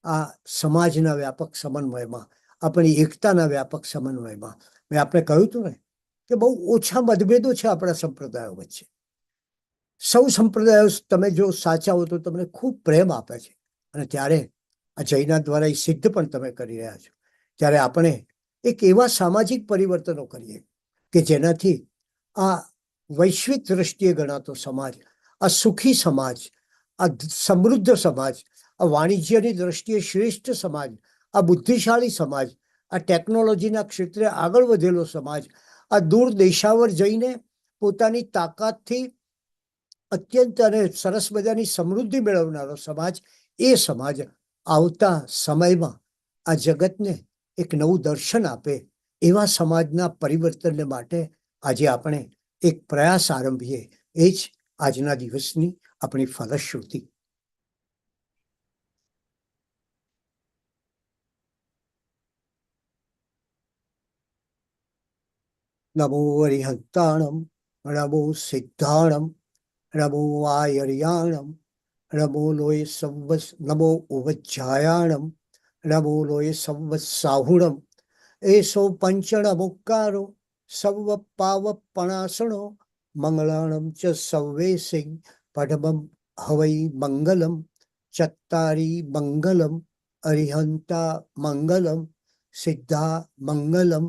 આ સમાજના વ્યાપક સમન્વયમાં, આપણી એકતાના વ્યાપક સમન્વયમાં, મેં આપણે કહ્યું હતું ને કે બહુ ઓછા મતભેદો છે આપણા સંપ્રદાયો વચ્ચે. સૌ સંપ્રદાયો તમે જો સાચા હો તો તમને ખૂબ પ્રેમ આપે છે, અને ત્યારે આ જૈના દ્વારા એ સિદ્ધ પણ તમે કરી રહ્યા છો. ત્યારે આપણે એક એવા સામાજિક પરિવર્તનો કરીએ કે જેનાથી આ વૈશ્વિક દ્રષ્ટિએ ગણાતો સમાજ, આ સુખી સમાજ, આ સમૃદ્ધ સમાજ, આ વાણિજ્યની દ્રષ્ટિએ શ્રેષ્ઠ સમાજ, આ બુદ્ધિશાળી સમાજ, આ ટેકનોલોજીના ક્ષેત્રે આગળ વધેલો સમાજ, આ દૂર દેશાવર જઈને પોતાની તાકાતથી અત્યંત અને સરસ મજાની સમૃદ્ધિ મેળવનારો સમાજ, એ સમાજ આવતા સમયમાં આ જગતને એક નવું દર્શન આપે એવા સમાજના પરિવર્તનને માટે આજે આપણે એક પ્રયાસ આરંભીએ. એ જ આજના દિવસની આપણી ફલશ્રુતિ. નમો હરિહંતાણમ, નમો સિદ્ધાણમ, નમો આયર્યાણમ, નમો લોય સંવત્સ, નમો ઉવજ્જાયાણમ, નમો લોય સંવત્સાહુણમ. એસો પંચણમુક્કારો સર્વ પાવપણાસણો, મંગળાણમ ચ સર્વેસિંહ પડમમ હવૈ મંગલમ. ચત્તારી મંગલમ, અરિહંતા મંગલમ, સિદ્ધા મંગલમ,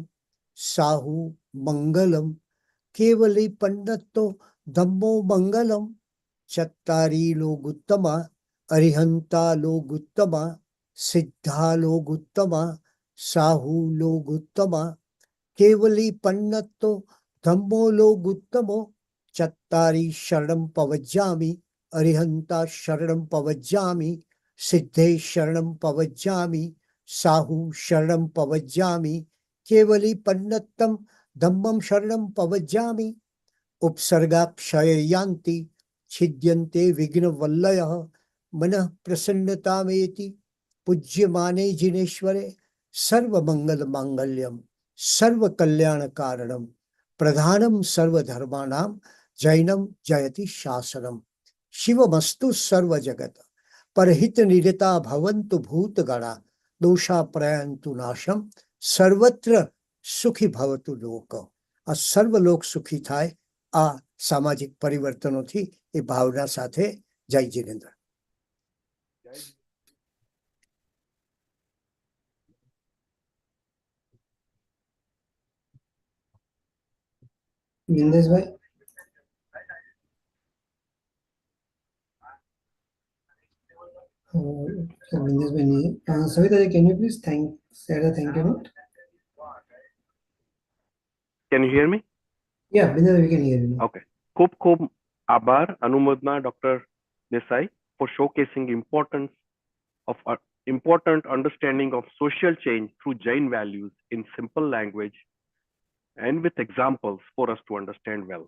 સાહુ મંગલમ, કેવલી પંડિતો ધમ્મો મંગલમ. ચત્તારી લોગુત્તમા, અરિહંતા લોગુત્તમા, સિદ્ધા લોગુત્તમા, સાહુ લોગુત્તમા, કેવલી પંડિતો ધમ્મો લોગુત્તમો. ચત્તારી શરણમ પવજ્જામિ, અરિહંતા શરણમ પવજ્જામિ, સિદ્ધે શરણમ પવજ્જામિ, સાહુ શરણમ પવજ્જામિ, કેવલી પન્નત્તમ ધમ્મમ શરણમ પવજ્જામિ. ઉપસર્ગાક્ષયયાન્તિ છિદ્યન્તે વિઘ્નવલ્લયઃ, મનઃ પ્રસન્નતામેતિ પૂજ્યમાને જિનેશ્વરે. સર્વમંગલ માંગલ્યમ સર્વકલ્યાણકારણમ પ્રધાનમ સર્વધર્માણામ જૈનમ જયતિ શાસનમ. શિવમસ્તુ સર્વજગત પરહિત નિરતા ભવન્તુ ભૂતગણા, દોષા પ્રયંતુ નાશમ સર્વત્ર સુખી ભવતુ લોક. આ સર્વલોક સુખી થાય આ સામાજિક પરિવર્તનોથી, એ ભાવના સાથે. જય જિનેન્દ્ર. નિંદેશભાઈ, નિંદેશભાઈ નહીં. Savitaji, can you please share a thank you note? Can you hear me? Yeah, Bindesh, we can hear you now. Okay. ખૂબ ખૂબ આભાર અનુમોદના doctor Desai for showcasing importance of important understanding of social change through Jain values in simple language and with examples for us to understand well.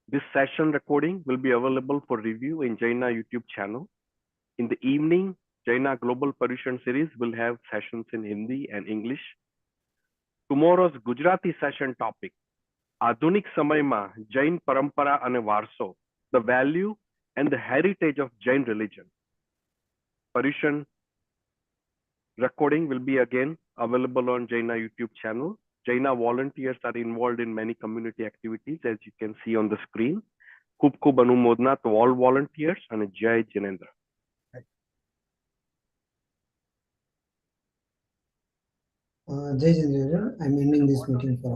This session recording will be available for review in Jaina YouTube channel. In the evening, Jaina Global Paryushan series will have sessions in Hindi and English. Tomorrow's Gujarati session topic આધુનિક સમયમાં જૈન પરંપરા અને વારસો, the value and the heritage of Jain religion. Paryushan recording will be again available on Jaina YouTube channel. Jaina volunteers are involved in many community activities, as you can see on the screen. ખૂબ ખૂબ અનુમોદના to all volunteers અને જય Jinendra. Jai Jindal, I'm ending this meeting for